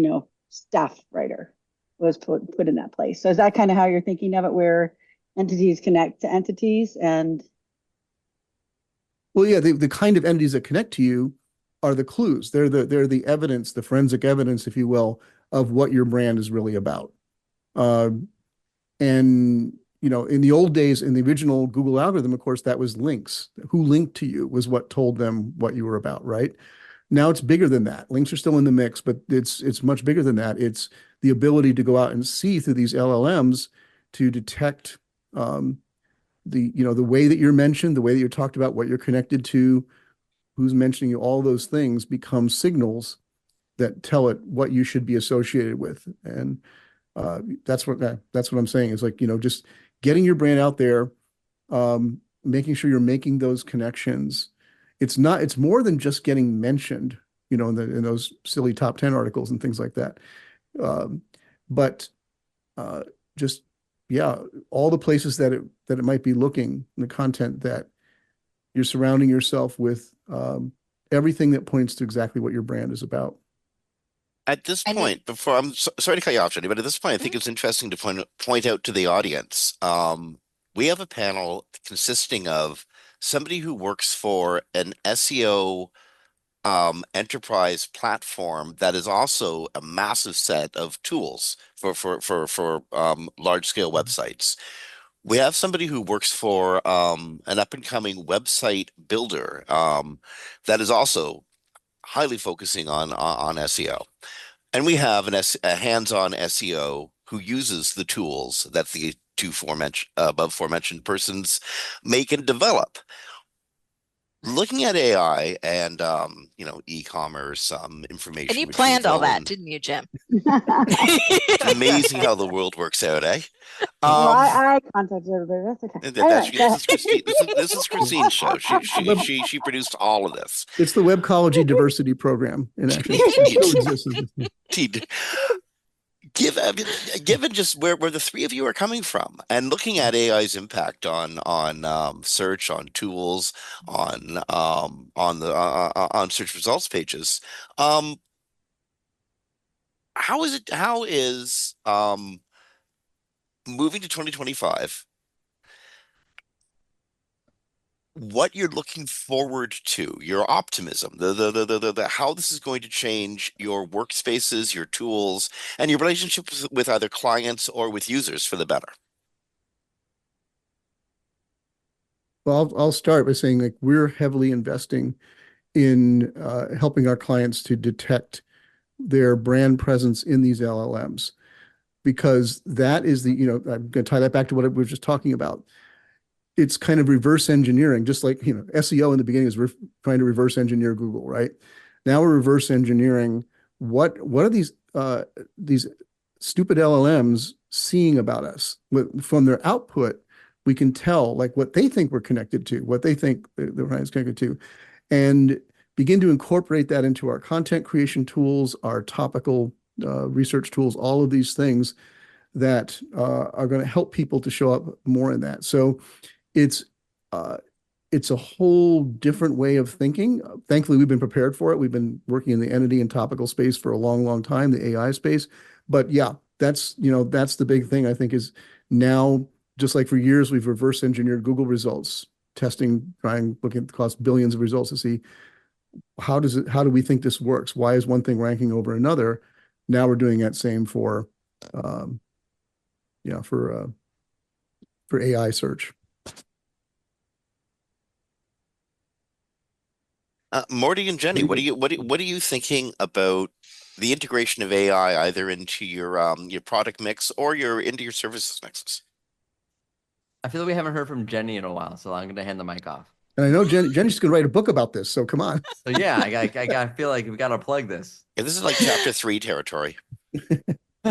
staff writer was put in that place. So is that kind of how you're thinking of it, where entities connect to entities? And well, yeah, the kind of entities that connect to you are the clues. They're the evidence, the forensic evidence, if you will, of what your brand is really about. And in the old days, in the original Google algorithm, of course, that was links. Who linked to you was what told them what you were about, right? Now it's bigger than that. Links are still in the mix, but it's much bigger than that. It's the ability to go out and see through these LLMs to detect the way that you're mentioned, the way that you're talked about, what you're connected to, who's mentioning you, all those things become signals that tell it what you should be associated with. And that's what I'm saying is like, just getting your brand out there, making sure you're making those connections. It's more than just getting mentioned, in those silly top 10 articles and things like that. But just, yeah, all the places that it might be looking, the content that you're surrounding yourself with, everything that points to exactly what your brand is about. At this point, before I'm sorry to cut you off, Jenny, but at this point, I think it's interesting to point out to the audience. We have a panel consisting of somebody who works for an SEO enterprise platform that is also a massive set of tools for large scale websites. We have somebody who works for an up and coming website builder that is also highly focusing on SEO. And we have a hands-on SEO who uses the tools that the above aforementioned persons make and develop. Looking at AI and e-commerce, And information you planned all that, retrieval, didn't you, Jim? it's amazing how the world works out, eh? Well, Um, I contacted everybody. That's okay. that's Anyway, go this ahead. is Christine. This is Christine's show. She she Web, she she produced all of this. it's the Webcology diversity program in action. It still exists. Given just where the three of you are coming from and looking at AI's impact on search, on tools, on search results pages, um, how is moving to 2025, what you're looking forward to, your optimism, the how this is going to change your workspaces, your tools, and your relationships with either clients or with users for the better. Well, I'll start by saying like we're heavily investing in helping our clients to detect their brand presence in these LLMs because that is I'm going to tie that back to what we were just talking about. It's kind of reverse engineering, just like, SEO in the beginning is trying to reverse engineer Google, right? Now we're reverse engineering what are these stupid LLMs seeing about us from their output. We can tell like what they think we're connected to, what they think the brand is connected to, and begin to incorporate that into our content creation tools, our topical research tools, all of these things that are going to help people to show up more in that. So it's a whole different way of thinking. Thankfully, we've been prepared for it. We've been working in the entity and topical space for a long, long time, the AI space. But yeah, that's the big thing I think is now, just like for years, we've reverse engineered Google results, testing, trying, looking across billions of results to see how do we think this works? Why is one thing ranking over another? Now we're doing that same for AI search. Mordy and Jenny, what are you thinking about the integration of AI either into your product mix or into your services mixes? I feel like we haven't heard from Jenny in a while, so I'm going to hand the mic off. And I know Jenny's going to write a book about this, so come on. So yeah, I feel like we got to plug this. Yeah, this is like chapter 3 territory.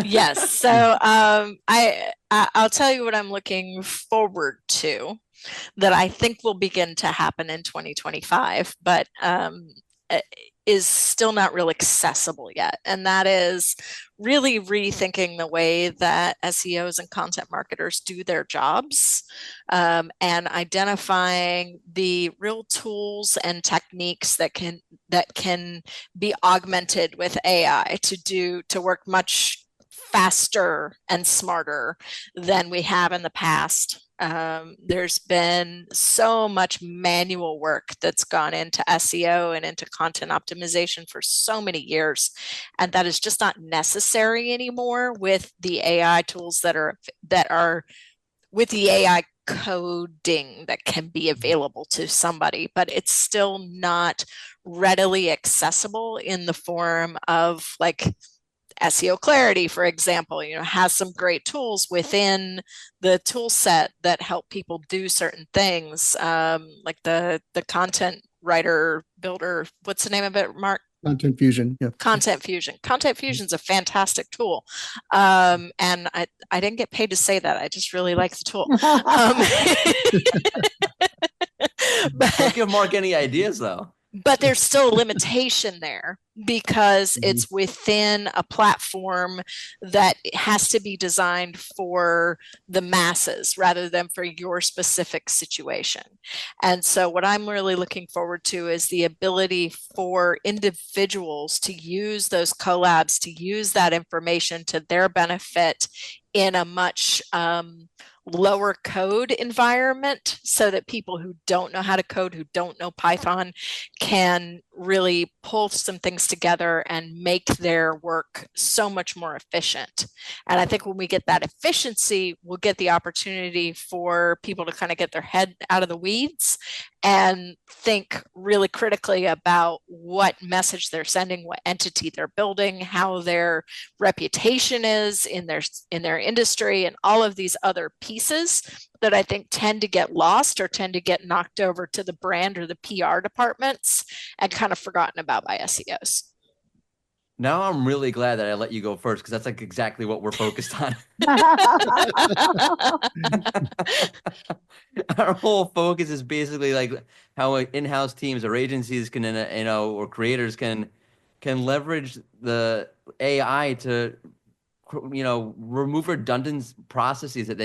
Yes. So I'll tell you what I'm looking forward to that I think will begin to happen in 2025, but is still not real accessible yet. And that is really rethinking the way that SEOs and content marketers do their jobs, and identifying the real tools and techniques that can be augmented with AI to work much faster and smarter than we have in the past. There's been so much manual work that's gone into SEO and into content optimization for so many years, and that is just not necessary anymore with the AI tools that are with the AI coding that can be available to somebody, but it's still not readily accessible in the form of like seoClarity, for example, has some great tools within the tool set that help people do certain things, like the content writer builder. What's the name of it, Mark? Content Fusion. Yeah. Content Fusion. Content Fusion is a fantastic tool. And I didn't get paid to say that. I just really like the tool. Don't give Mark any ideas though. But there's still a limitation there because it's within a platform that has to be designed for the masses rather than for your specific situation. And so what I'm really looking forward to is the ability for individuals to use those collabs, to use that information to their benefit in a much lower code environment, so that people who don't know how to code, who don't know Python, can really pull some things together and make their work so much more efficient. And I think when we get that efficiency, we'll get the opportunity for people to kind of get their head out of the weeds and think really critically about what message they're sending, what entity they're building, how their reputation is in their industry, and all of these other pieces pieces that I think tend to get lost or tend to get knocked over to the brand or the PR departments and kind of forgotten about by SEOs. Now I'm really glad that I let you go first, because that's like exactly what we're focused on. Our whole focus is basically like how in-house teams or agencies can, or creators can leverage the AI to, remove redundant processes that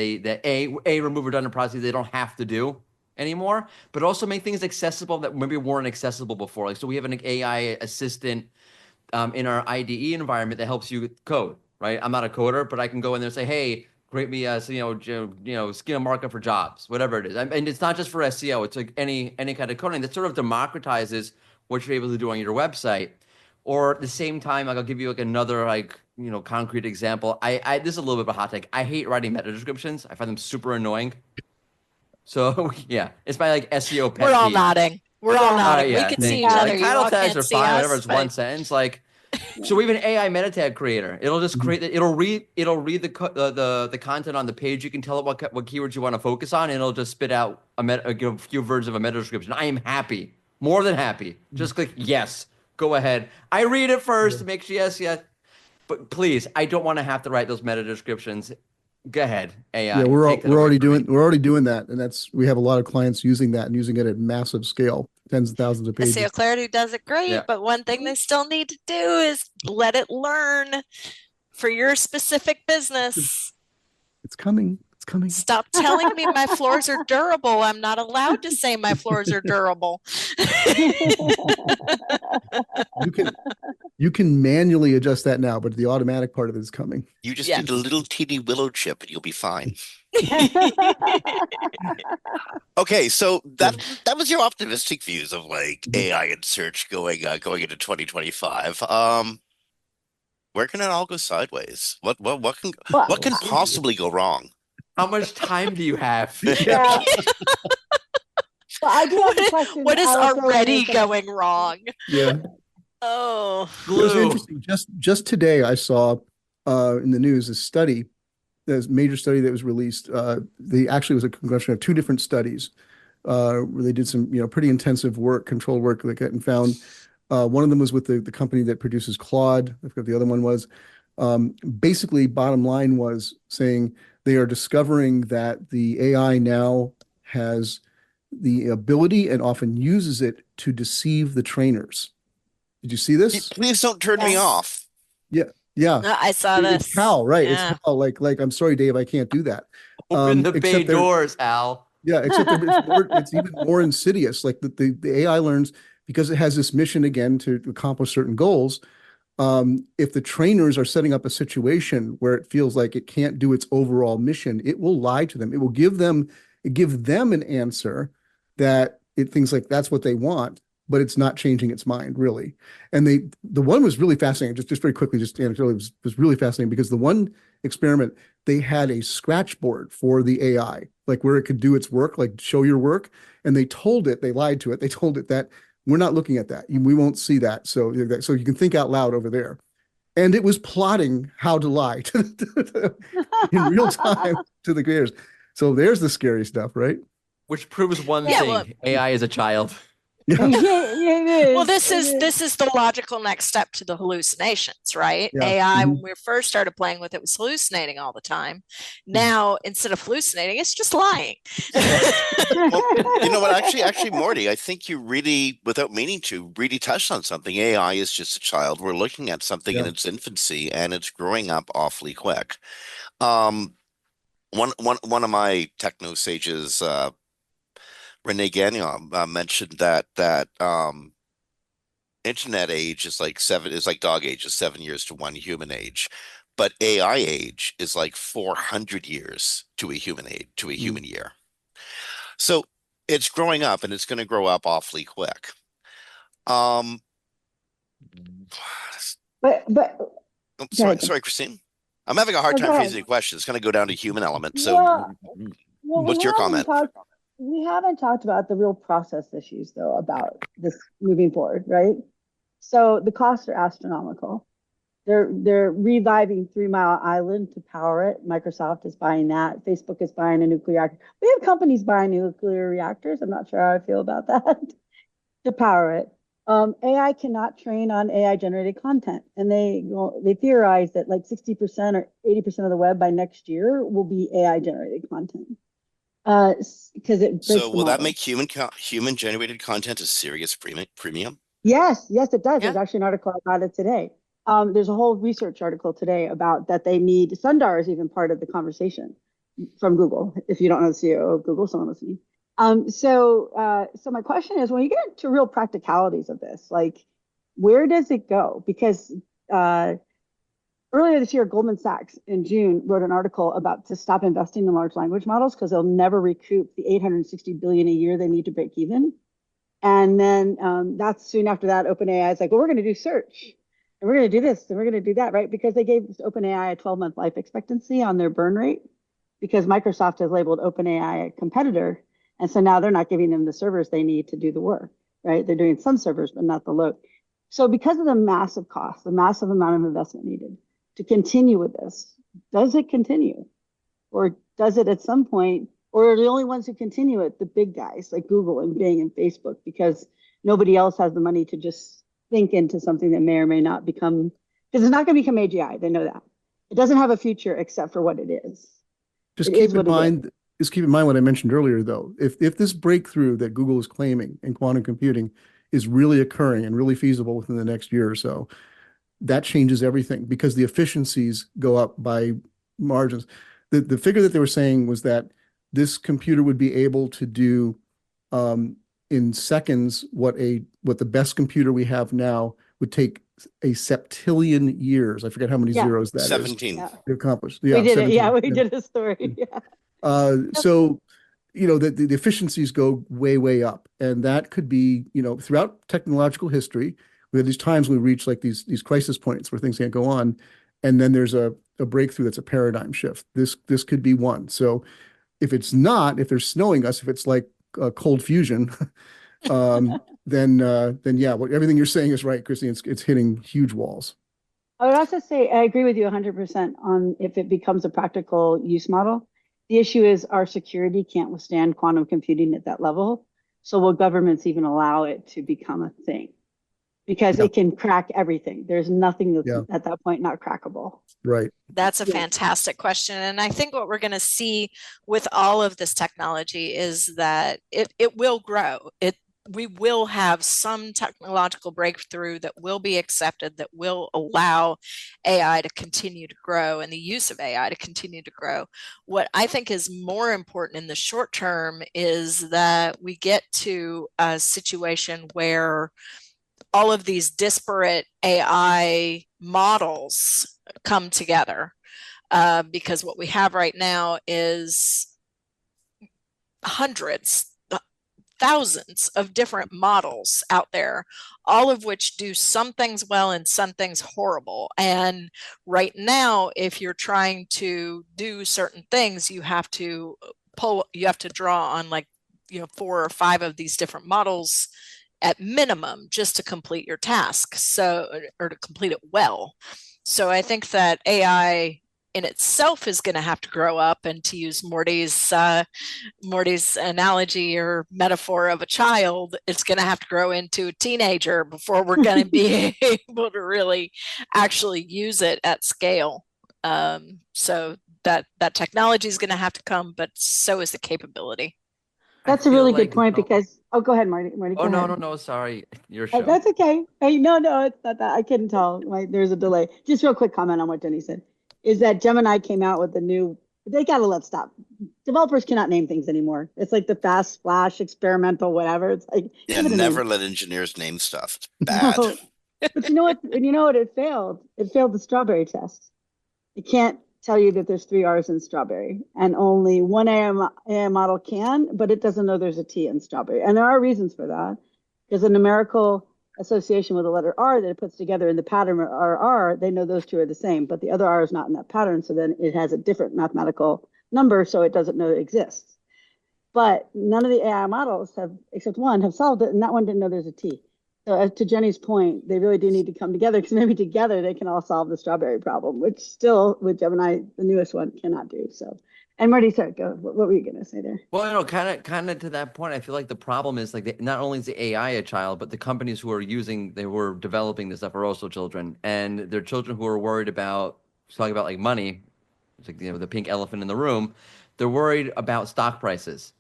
remove redundant processes they don't have to do anymore, but also make things accessible that maybe weren't accessible before. Like, so we have an AI assistant in our IDE environment that helps you code, right? I'm not a coder, but I can go in there and say, hey, create me a, schema markup for jobs, whatever it is. And it's not just for SEO. It's like any kind of coding that sort of democratizes what you're able to do on your website. Or at the same time, like, I'll give you like another concrete example. I this is a little bit of a hot take. I hate writing meta descriptions. I find them super annoying. So yeah, it's my SEO pet We're all peeve. nodding. We're all nodding. Yeah, we can see thank each you. other. Like, You title all tags can't are see fine, us, whatever. It's one but sentence. Like, so we have an AI meta tag creator. It'll just create it. It'll read the content on the page. You can tell it what keywords you want to focus on, and it'll just spit out a few words of a meta description. I am happy, more than happy. Just click yes. Go ahead. I read it first to make sure yes. But please, I don't want to have to write those meta descriptions. Go ahead, AI. Yeah, Take that away from me. we're already doing that, and we have a lot of clients using that and using it at massive scale, tens of thousands of pages. seoClarity does it great, Yeah. but one thing they still need to do is let it learn for your specific business. It's coming. It's coming. Stop telling me my floors are durable. I'm not allowed to say my floors are durable. You can manually adjust that now, but the automatic part of it is coming. You just Yeah. need a little teeny willow chip and you'll be fine. Okay, so that was your optimistic views of AI and search going into 2025. Where can it all go sideways? What can possibly go wrong? How much time do you have? Yeah. Well, I do have a question. What is I'll throw in already a second. going wrong? Yeah. Oh, It was Glue. interesting. Just today, I saw in the news this major study that was released. They actually was a conglomeration of two different studies where they did some pretty intensive work, control work, and found one of them was with the company that produces Claude. I forgot the other one was. Basically, bottom line was saying they are discovering that the AI now has the ability and often uses it to deceive the trainers. Did you see this? Please don't turn me Yes. off. Yeah. I saw It's this. Hal, right? Yeah. It's Hal. Like, I'm sorry, Dave, I can't do that. Open the bay except they're- doors, Al. Yeah, except it's even more insidious. Like the AI learns because it has this mission again to accomplish certain goals. If the trainers are setting up a situation where it feels like it can't do its overall mission, it will lie to them. It will give them an answer that it thinks like that's what they want, but it's not changing its mind really. And the one was really fascinating. Just very quickly, just anecdotally, was really fascinating because the one experiment they had a scratch board for the AI, like where it could do its work, like show your work, and they lied to it. They told it that we're not looking at that. We won't see that. So you can think out loud over there. And it was plotting how to lie in real time to the creators. So there's the scary stuff, right? Which proves one Yeah, thing: well- AI is a child. Yeah. It is. Well, this is the logical next step to the hallucinations, right? Yeah. AI, Mhm. when we first started playing with it, was hallucinating all the time. Now, instead of hallucinating, it's just lying. Well, you know what? Actually, Morty, I think you really, without meaning to, really touched on something. AI is just a child. We're looking at something in Yeah. its infancy, and it's growing up awfully quick. One of my techno sages, Renee Gagnon, mentioned that internet age is like dog age is 7 years to one human age, but AI age is like 400 years to a human age to a human year. So it's growing up, and it's going to grow up awfully quick. Um, but oh, sorry, ahead. sorry, Kristine. I'm having a hard No, go time ahead. phrasing a question. It's going to go down to human element. So, Well, what's your comment? We haven't talked about the real process issues though about this moving forward, right? So the costs are astronomical. They're reviving 3 Mile Island to power it. Microsoft is buying that. Facebook is buying a nuclear reactor. We have companies buying nuclear reactors. I'm not sure how I feel about that to power it. AI cannot train on AI generated content, and they theorize that like 60% or 80% of the web by next year will be AI generated content. Because it breaks So the will that model. make human generated content a serious premium? Yes, it does. Yeah. There's actually an article about it today. There's a whole research article today about that they need Sundar is even part of the conversation from Google. If you don't know the CEO of Google, someone listening. So my question is, when you get into real practicalities of this, like where does it go? Because earlier this year, Goldman Sachs in June wrote an article about to stop investing in large language models because they'll never recoup the 860 billion a year they need to break even. And then that's soon after that, OpenAI is like, well, we're going to do search and we're going to do this and we're going to do that, right? Because they gave OpenAI a 12-month life expectancy on their burn rate because Microsoft has labeled OpenAI a competitor. And so now they're not giving them the servers they need to do the work, right? They're doing some servers, but not the load. So because of the massive cost, the massive amount of investment needed to continue with this, does it continue? Or does it at some point, or are the only ones who continue it the big guys like Google and Bing and Facebook because nobody else has the money to just think into something that may or may not become, because it's not going to become AGI. They know that. It doesn't have a future except for what it is. Just keep in mind what I mentioned earlier, though. If this breakthrough that Google is claiming in quantum computing is really occurring and really feasible within the next year or so, that changes everything because the efficiencies go up by margins. The figure that they were saying was that this computer would be able to do in seconds what the best computer we have now would take a septillion years. I forget how many zeros that 17. Yeah. to accomplish. We did it. Yeah, we did a story. Yeah. So, the efficiencies go way, way up. And that could be, throughout technological history, we have these times we reach like these crisis points where things can't go on. And then there's a breakthrough that's a paradigm shift. This could be one. So if they're snowing us, if it's like cold fusion, then yeah, everything you're saying is right, Kristine. It's hitting huge walls. I would also say I agree with you 100% on if it becomes a practical use model. The issue is our security can't withstand quantum computing at that level. So will governments even allow it to become a thing? Because it can crack everything. There's nothing that's at that point not crackable. Right. That's a fantastic question. And I think what we're going to see with all of this technology is that it will grow. We will have some technological breakthrough that will be accepted, that will allow AI to continue to grow and the use of AI to continue to grow. What I think is more important in the short term is that we get to a situation where all of these disparate AI models come together, because what we have right now is hundreds, thousands of different models out there, all of which do some things well and some things horrible. And right now, if you're trying to do certain things, you have to draw on 4 or 5 of these different models at minimum just to complete your task, or to complete it well. So I think that AI in itself is going to have to grow up, and to use Mordy's analogy or metaphor of a child, it's going to have to grow into a teenager before we're going to be able to really actually use it at scale. So that technology is going to have to come, but so is the capability. That's a really good point because, go ahead, Marty. Oh, no, sorry. Your show. That's okay. No, it's not that. I couldn't tell. There's a delay. Just real quick comment on what Jenny said, is that Gemini came out with they got to stop. Developers cannot name things anymore. It's like the fast splash, experimental, whatever. It's like, never let engineers name stuff. It's bad. No. But you know what? It failed. It failed the strawberry test. It can't tell you that there's 3 R's in strawberry, and only one AI model can, but it doesn't know there's a T in strawberry. And there are reasons for that. There's a numerical association with the letter R that it puts together in the pattern R. They know those two are the same, but the other R is not in that pattern. So then it has a different mathematical number, so it doesn't know it exists. But none of the AI models except one, have solved it, and that one didn't know there's a T. So to Jenny's point, they really do need to come together because maybe together they can all solve the strawberry problem, which still with Gemini, the newest one, cannot do. So, and Marty, sorry, go. What were you going to say there? Well, kind of to that point, I feel like the problem is like not only is the AI a child, but the companies who are developing this stuff are also children, and they're children who are worried about talking about like money. It's like, the pink elephant in the room. They're worried about stock prices.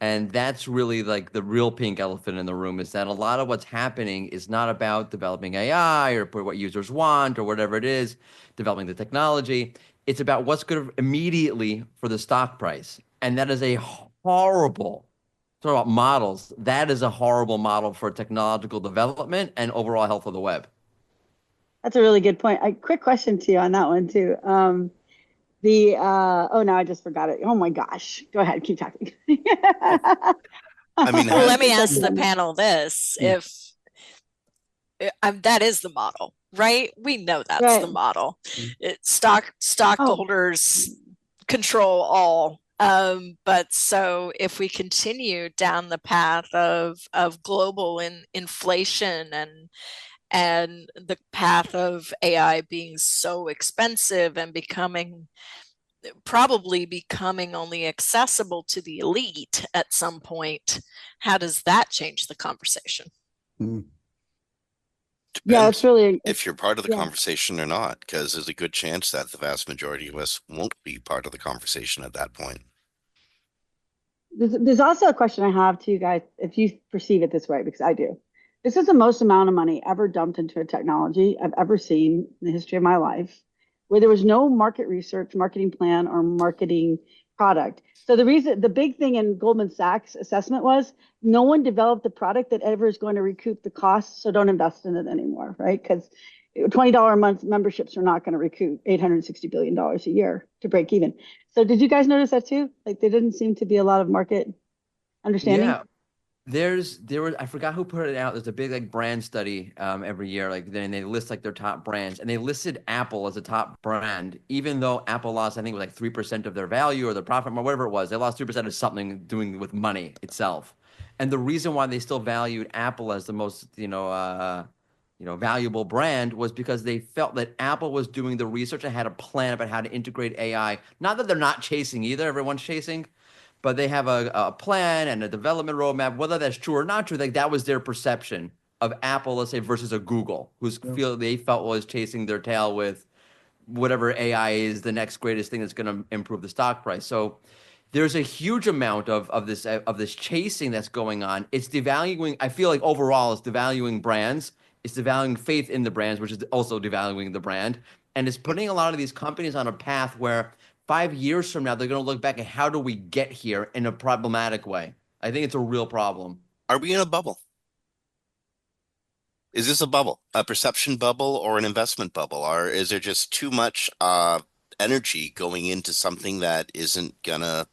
And that's really like the real pink elephant in the room, is that a lot of what's happening is not about developing AI or what users want or whatever it is, developing the technology. It's about what's good immediately for the stock price. And that is a horrible, talk about models, that is a horrible model for technological development and overall health of the web. That's a really good point. A quick question to you on that one too. Oh, now I just forgot it. Oh my gosh. Go ahead, keep talking. I mean, Well, let me ask the panel this. If that is the model, right? We know that's the model. Stockholders control all. But so if we continue down the path of global inflation and the path of AI being so expensive and probably becoming only accessible to the elite at some point, how does that change the conversation? Yeah, it's really if you're part of the conversation or not, because there's a good chance that the vast majority of us won't be part of the conversation at that point. There's also a question I have to you guys, if you perceive it this way, because I do. This is the most amount of money ever dumped into a technology I've ever seen in the history of my life, where there was no market research, marketing plan, or marketing product. So the big thing in Goldman Sachs assessment was no one developed a product that ever is going to recoup the costs, so don't invest in it anymore, right? Because $20 a month memberships are not going to recoup $860 billion a year to break even. So did you guys notice that too? Like there didn't seem to be a lot of market understanding. Yeah. I forgot who put it out. There's a big like brand study every year. Like then they list like their top brands, and they listed Apple as a top brand, even though Apple lost, I think it was like 3% of their value or their profit or whatever it was. They lost 3% of something doing with money itself. And the reason why they still valued Apple as the most, valuable brand was because they felt that Apple was doing the research and had a plan about how to integrate AI. Not that they're not chasing either, everyone's chasing, but they have a plan and a development roadmap. Whether that's true or not true, like that was their perception of Apple, let's say, versus a Google, they felt was chasing their tail with whatever AI is the next greatest thing that's going to improve the stock price. So there's a huge amount of this chasing that's going on. It's devaluing. I feel like overall, it's devaluing brands. It's devaluing faith in the brands, which is also devaluing the brand, and it's putting a lot of these companies on a path where 5 years from now, they're going to look back at how do we get here in a problematic way. I think it's a real problem. Are we in a bubble? Is this a bubble, a perception bubble or an investment bubble? Or is there just too much energy going into something that isn't going to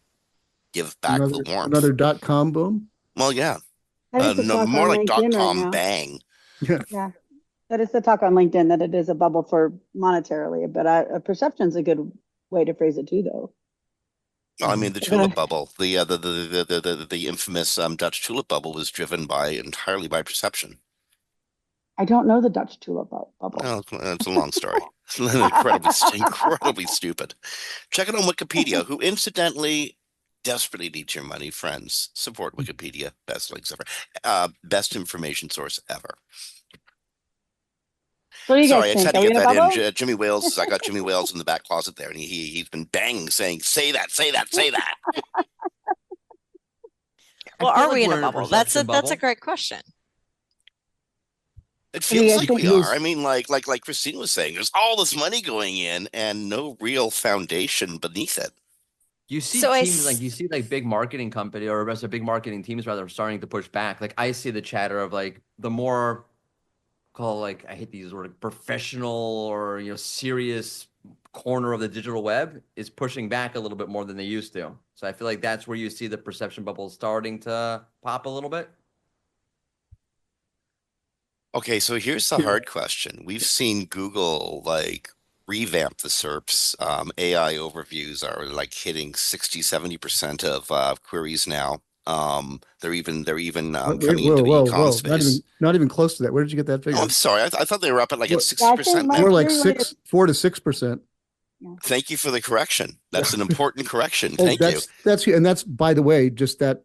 give back the warmth? Another .com boom? Well, yeah. No, more like LinkedIn .com right bang. Yeah. That is the talk on LinkedIn, that it is a bubble for monetarily, but a perception is a good way to phrase it too, though. Well, I mean, the tulip bubble, the infamous Dutch tulip bubble was driven entirely by perception. I don't know the Dutch tulip bubble. Well, it's a long story. incredibly stupid. Check it on Wikipedia, who incidentally desperately needs your money, friends. Support Wikipedia. Best links ever. Best information source ever. What do you Sorry, I guys just think? had to get that in. Jimmy Wales, I got Jimmy Wales in the back closet there, and he's been banging, saying, say that, say that, say that. Well, are we in a bubble? That's a great question. It feels like we are. I mean, like Kristine was saying, there's all this money going in and no real foundation beneath it. You see teams like big marketing company or big marketing teams rather starting to push back. Like I see the chatter of like the more I hate these words, professional or serious corner of the digital web is pushing back a little bit more than they used to. So I feel like that's where you see the perception bubble starting to pop a little bit. Okay, so here's the hard question. We've seen Google revamp the SERPs. AI overviews are hitting 60, 70% of queries now. They're even Wait, coming whoa, into the whoa, e-com whoa! space. Not even close to that. Where did you get that Oh, figure? I'm sorry. I thought they were up at like at What? Yeah, I think 60% my More now. like theory might have, 4 to 6%. yeah. Thank you for the correction. That's an important correction. Oh, Thank you. that's by the way, just that,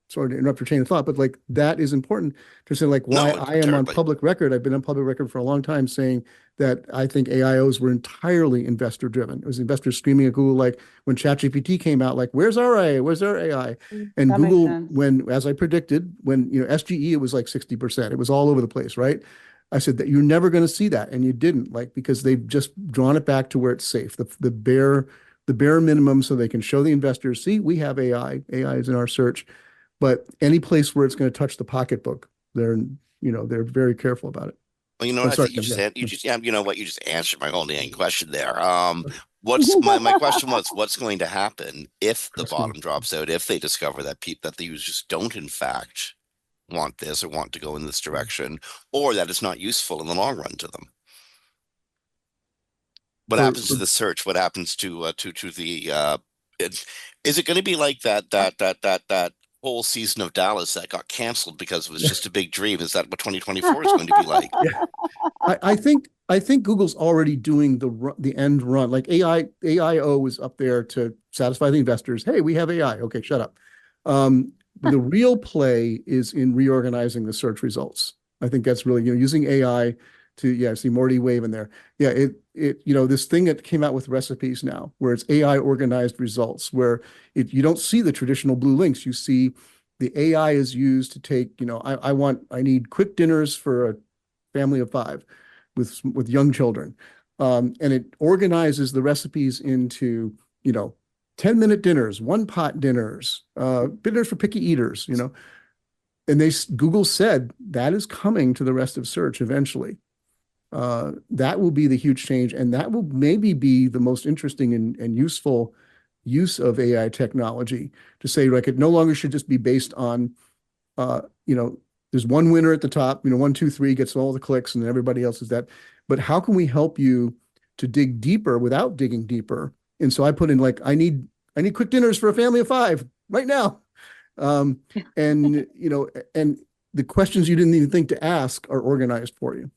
sorry to interrupt your chain of thought, but like that is important to say like why No, I am on terribly. public record. I've been on public record for a long time saying that I think AIOs were entirely investor driven. It was investors screaming at Google like when ChatGPT came out, like where's our AI? Where's our AI? And That makes Google, sense. when as I predicted, when SGE it was like 60%. It was all over the place, right? I said that you're never going to see that, and you didn't, like because they've just drawn it back to where it's safe, the bare minimum, so they can show the investors, see, we have AI. AI is in our search, but any place where it's going to touch the pocketbook, they're very careful about it. Well, you know I'm what? I sorry, think Tim. Yeah. you know what? You just answered my whole dang question there. What's my question was, what's going to happen if the Kristine. bottom drops out, if they discover that the users don't in fact want this or want to go in this direction, or that it's not useful in the long run to them? What For, happens to for the search? What happens to the is it going to be like that whole season of Dallas that got canceled because it was just a big dream? Is that what 2024 is going to be like? yeah, I think Google's already doing the end run. Like AIO is up there to satisfy the investors. Hey, we have AI. Okay, shut up. The real play is in reorganizing the search results. I think that's really, using AI to, yeah, I see Mordy waving there. Yeah, this thing that came out with recipes now, where it's AI organized results, where you don't see the traditional blue links. You see the AI is used to take, I need quick dinners for a family of 5 with young children. And it organizes the recipes into, 10-minute dinners, one pot dinners, dinners for picky eaters, and Google said that is coming to the rest of search eventually. That will be the huge change, and that will maybe be the most interesting and useful use of AI technology, to say like it no longer should just be based on, there's one winner at the top, 1, 2, 3 gets all the clicks, and then everybody else is that. But how can we help you to dig deeper without digging deeper? And so I put in like I need quick dinners for a family of 5 right now. And and the questions you didn't even think to ask are organized for you.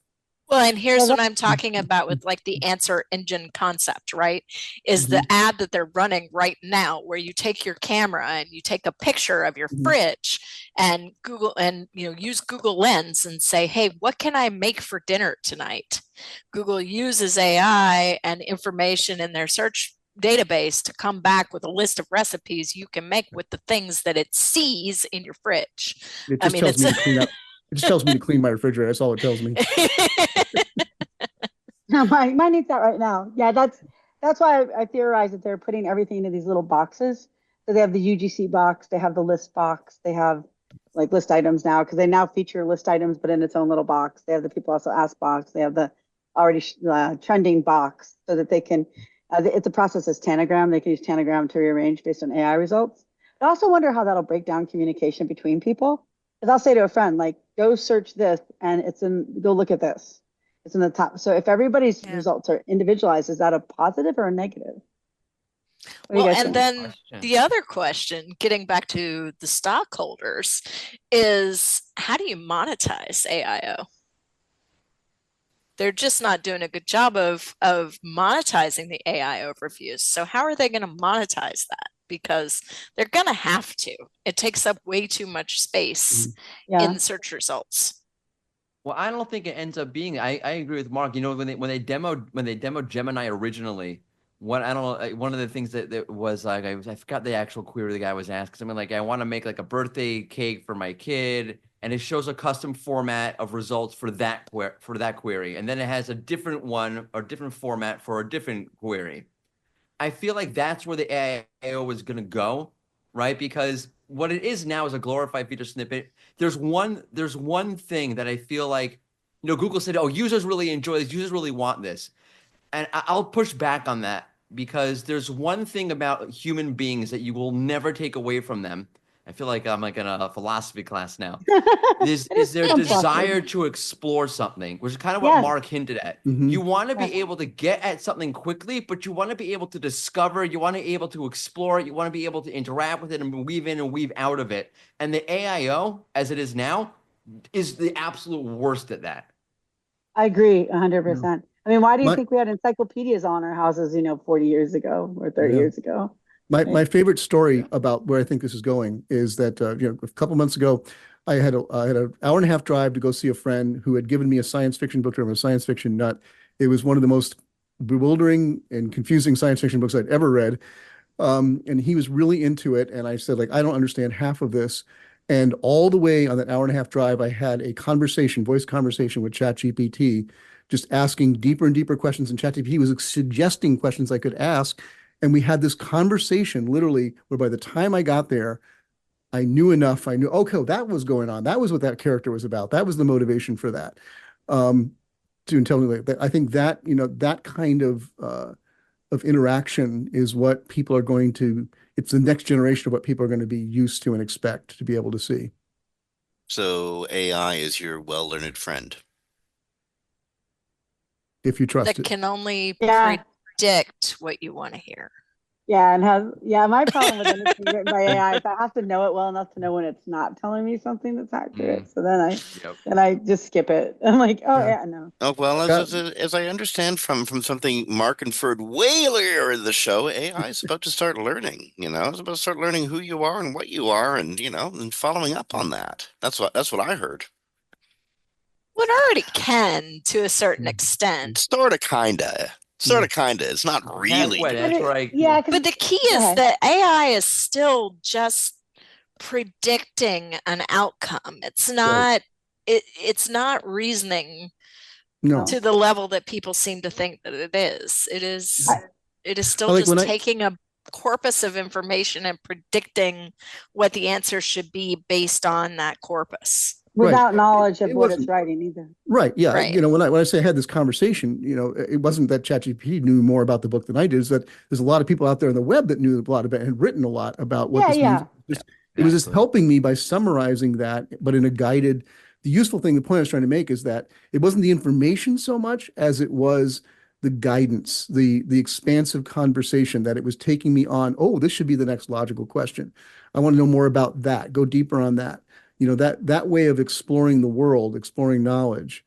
Well, and here's Well, what I'm talking about with like the answer engine concept, right? Is the Mhm. ad that they're running right now, where you take your camera and you take a picture of your Mhm. fridge and Google and use Google Lens and say, hey, what can I make for dinner tonight? Google uses AI and information in their search database to come back with a list of recipes you can make with the things that it sees in your fridge. It I just mean, tells it's me to clean up. It just tells me to clean my refrigerator. That's all it tells me. mine needs that right now. Yeah, that's why I theorize that they're putting everything into these little boxes. So they have the UGC box, they have the list box, they have like list items now because they now feature list items, but in its own little box. They have the people also ask box. They have the already trending box so that they can. It's a process as Tanagram. They can use Tanagram to rearrange based on AI results. I also wonder how that'll break down communication between people. Because I'll say to a friend, like, go search this, and go look at this. It's in the top. So if everybody's Yeah. results are individualized, is that a positive or a negative? What do you Well, guys and think? then the other question, getting back to the stockholders, is how do you monetize AIO? They're just not doing a good job of monetizing the AI overviews. So how are they going to monetize that? Because they're going to have to. It takes up way too much space Yeah. in search results. Well, I don't think it ends up being. I agree with Mark. When they demoed Gemini originally, one of the things that was like I forgot the actual query the guy was asking. Something like, I want to make like a birthday cake for my kid, and it shows a custom format of results for that query, and then it has a different one or different format for a different query. I feel like that's where the AIO is going to go, right? Because what it is now is a glorified feature snippet. There's one thing that I feel like, Google said, oh, users really enjoy this. Users really want this. And I'll push back on that, because there's one thing about human beings that you will never take away from them. I feel like I'm like in a philosophy class now. It Is there a some philosophy. desire to explore something, which is kind of what Yes. Mark hinted at. Mhm. You want to be Yes. able to get at something quickly, but you want to be able to discover, you want to be able to explore it, you want to be able to interact with it and weave in and weave out of it. And the AIO, as it is now, is the absolute worst at that. I agree 100%. I mean, why do you My- think we had encyclopedias on our houses, 40 years ago or 30 Yeah. years ago? My favorite story about where I think this is going is that a couple months ago, I had an hour and a half drive to go see a friend who had given me a science fiction book. I'm a science fiction nut. It was one of the most bewildering and confusing science fiction books I'd ever read. And he was really into it. And I said, like, I don't understand half of this. And all the way on that hour and a half drive, I had a voice conversation with ChatGPT, just asking deeper and deeper questions. And ChatGPT was suggesting questions I could ask. And we had this conversation literally where by the time I got there, I knew enough. I knew, okay, that was going on. That was what that character was about. That was the motivation for that. To tell me that I think that, that kind of interaction is what people are going to, it's the next generation of what people are going to be used to and expect to be able to see. So AI is your well-learned friend. If you trust That it. can only Yeah. predict what you want to hear. Yeah, my problem with anything written by AI is I have to know it well enough to know when it's not telling me something that's accurate. So then I just skip it. I'm like, oh yeah, no. Oh, well, Yeah. as I understand from something Mark inferred way earlier in the show, AI is about to start learning, it's about to start learning who you are and what you are and, and following up on that. That's what I heard. Well, it already can to a certain extent. Sort of, kinda. It's not really. Halfway, that's right. Yeah, But the key is that AI is still just predicting an outcome. It's not it's not reasoning No. to the level that people seem to think that it is. It is still Like just taking a corpus of information and predicting what the answer should be based on that corpus. Without knowledge of It what it's wasn't- writing either. Right. Yeah. Right. When I say I had this conversation, it wasn't that ChatGPT knew more about the book than I did. It's that there's a lot of people out there on the web that knew a lot about it and written a lot about what this means. It was just helping me by summarizing that, but in a guided. The useful thing, the point I was trying to make is that it wasn't the information so much as it was the guidance, the expansive conversation that it was taking me on. Oh, this should be the next logical question. I want to know more about that. Go deeper on that. That way of exploring the world, exploring knowledge,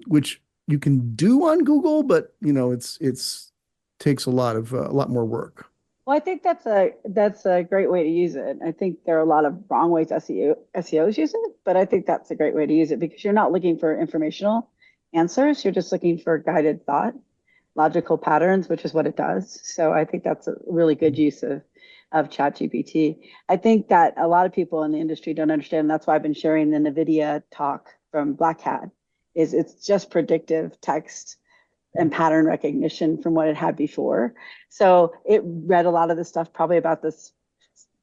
which you can do on Google, but it's takes a lot more work. Well, I think that's a great way to use it. I think there are a lot of wrong ways SEOs use it, but I think that's a great way to use it because you're not looking for informational answers. You're just looking for guided thought, logical patterns, which is what it does. So I think that's a really good use of ChatGPT. I think that a lot of people in the industry don't understand. That's why I've been sharing the NVIDIA talk from Black Hat. It's just predictive text and pattern recognition from what it had before. So it read a lot of the stuff probably about this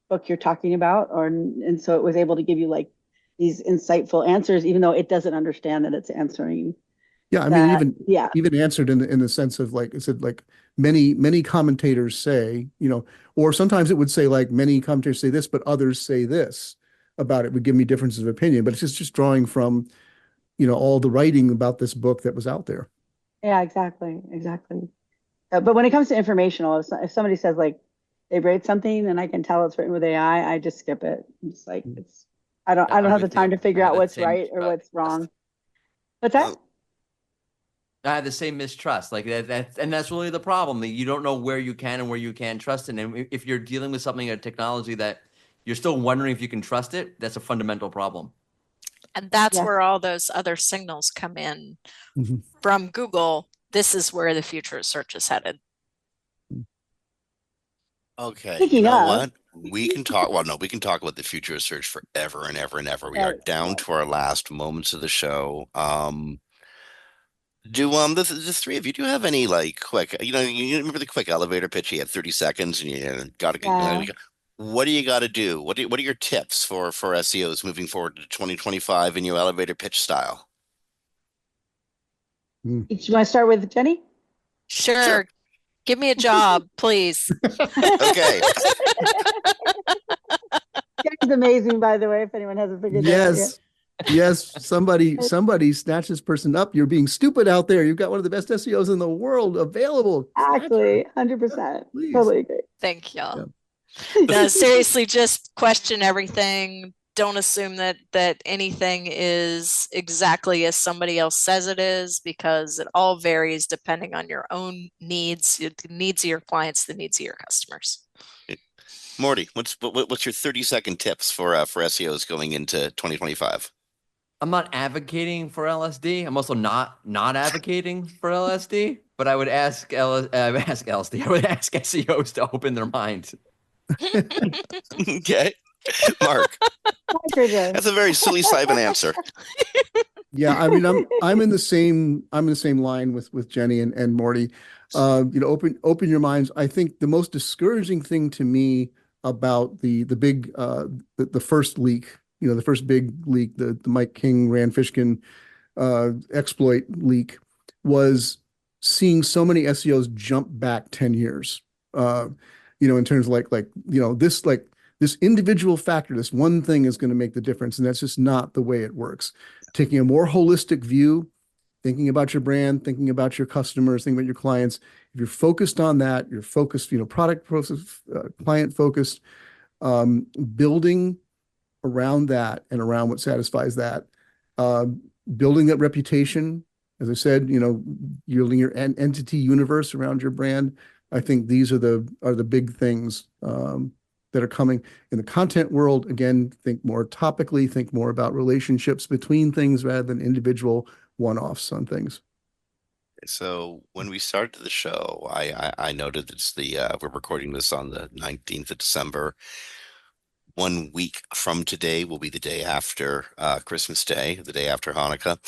book you're talking about, and so it was able to give you like these insightful answers, even though it doesn't understand that it's answering. Yeah, I mean, even answered in the sense of like it said, like many commentators say, or sometimes it would say like many commentators say this, but others say this about it, would give me differences of opinion. But it's just drawing from, all the writing about this book that was out there. Yeah, exactly. But when it comes to informational, if somebody says like they rate something and I can tell it's written with AI, I just skip it. It's like I don't have the time to figure out what's right or what's wrong. What's that? I have the same mistrust, like that, and that's really the problem. That you don't know where you can and where you can't trust it. And if you're dealing with something, a technology that you're still wondering if you can trust it, that's a fundamental problem. And that's where all those other signals come in from Google. This is where the future of search is headed. Okay, you know what? We can talk. Well, no, we can talk about the future of search forever and ever and ever. We are down to our last moments of the show. Do the three of you, do you have any like quick, you remember the quick elevator pitch? You had 30 seconds and you got to, what do you got to do? What are your tips for SEOs moving forward to 2025 in your elevator pitch style? Do you want to start with Jenny? Sure. Give me a job, please. Okay. Jenny's amazing, by the way, if anyone hasn't figured that out yet. Yes, somebody snatch this person up. You're being stupid out there. You've got one of the best SEOs in the world available. Actually, 100%. Please. Totally agree. Thank y'all. Yeah. No, seriously, just question everything. Don't assume that anything is exactly as somebody else says it is, because it all varies depending on your own needs, the needs of your clients, the needs of your customers. Mordy, what's your 30-second tips for SEOs going into 2025? I'm not advocating for LSD. I'm also not advocating for LSD, but I would ask LSD. I would ask SEOs to open their minds. Okay. Mark. That's a very psilocybin answer. Yeah, I mean, I'm in the same line with Jenny and Mordy. Open your minds. I think the most discouraging thing to me about the big the first leak, the first big leak, the Mike King, Rand Fishkin exploit leak, was seeing so many SEOs jump back 10 years. In terms of this individual factor, this one thing is going to make the difference, and that's just not the way it works. Taking a more holistic view, thinking about your brand, thinking about your customers, thinking about your clients. If you're focused on that, you're focused, product process, client focused, building around that and around what satisfies that, building that reputation. As I said, building your entity universe around your brand. I think these are the big things that are coming in the content world. Again, think more topically, think more about relationships between things rather than individual one-offs on things. So when we started the show, I noted it's we're recording this on the 19th of December. 1 week from today will be the day after Christmas Day, the day after Hanukkah.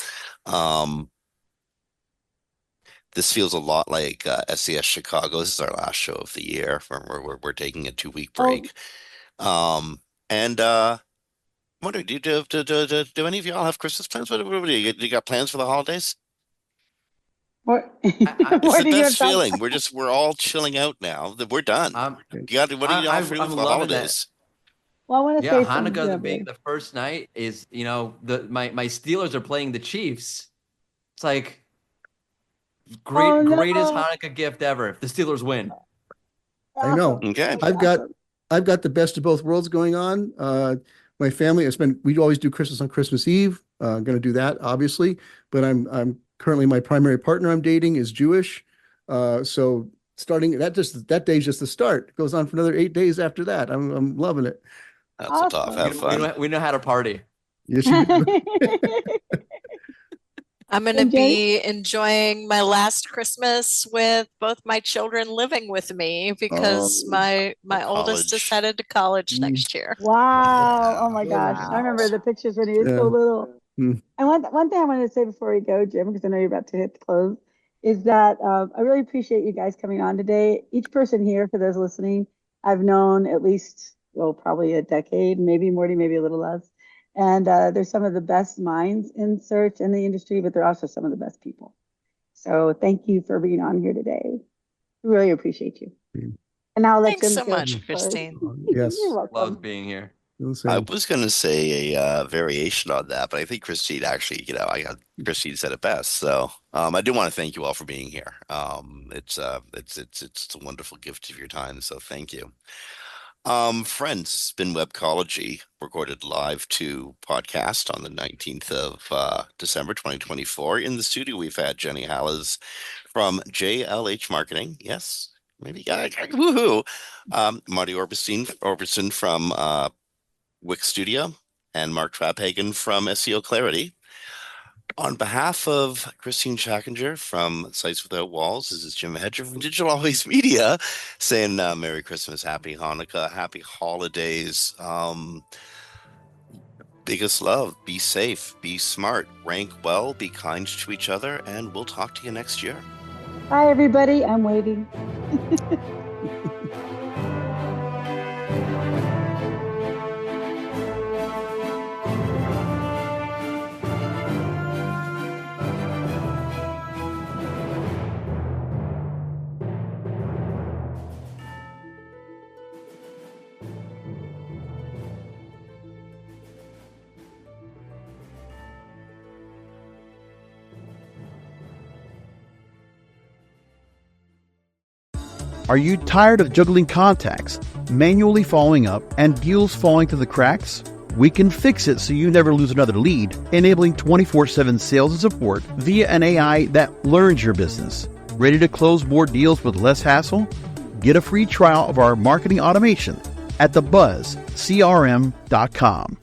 This feels a lot like SES Chicago. This is our last show of the year. We're taking a 2-week break. And wonder, do any of y'all have Christmas plans? What do you got plans for the holidays? What? It's the best feeling. We're all chilling out now. We're done. What do you all for the holidays? Well, I want to say Hanukkah being the first night is, my Steelers are playing the Chiefs. It's like greatest Hanukkah gift ever if the Steelers win. I know. Okay. I've got the best of both worlds going on. My family, we always do Christmas on Christmas Eve. I'm going to do that, obviously, but I'm currently, my primary partner I'm dating is Jewish. So starting that day's just the start. It goes on for another 8 days after that. I'm loving it. That's awesome. Tough. Have fun. We know how to party. Yes, you do. I'm going to be enjoying my last Christmas with both my children living with me because my oldest is headed to college next year. Wow. Oh my gosh. I remember the pictures when he was so little. And one thing I wanted to say before we go, Jim, because I know you're about to hit the close, is that I really appreciate you guys coming on today. Each person here, for those listening, I've known at least, probably a decade, maybe Mordy, maybe a little less. And they're some of the best minds in search in the industry, but they're also some of the best people. So thank you for being on here today. We really appreciate you. And now I'll let Thanks Jim so much, Kristine. Yes. You're welcome. Love being here. I was going to say a variation on that, but I think Kristine actually, Kristine said it best. So I do want to thank you all for being here. It's a wonderful gift of your time. So thank you. Friends, it's been Webcology, recorded live to podcast on the 19th of December 2024. In the studio, we've had Jenny Halasz from JLH Marketing. Yes, maybe woohoo. Mordy Oberstein from Wix Studio, and Mark Traphagen from seoClarity. On behalf of Kristine Schachinger from Sites Without Walls, this is Jim Hedger from Digital Always Media saying Merry Christmas, Happy Hanukkah, Happy Holidays. Biggest love, be safe, be smart, rank well, be kind to each other, and we'll talk to you next year. Bye, everybody. I'm waiting. Are you tired of juggling contacts, manually following up, and deals falling through the cracks? We can fix it so you never lose another lead, enabling 24/7 sales and support via an AI that learns your business. Ready to close more deals with less hassle? Get a free trial of our marketing automation at thebuzzcrm.com.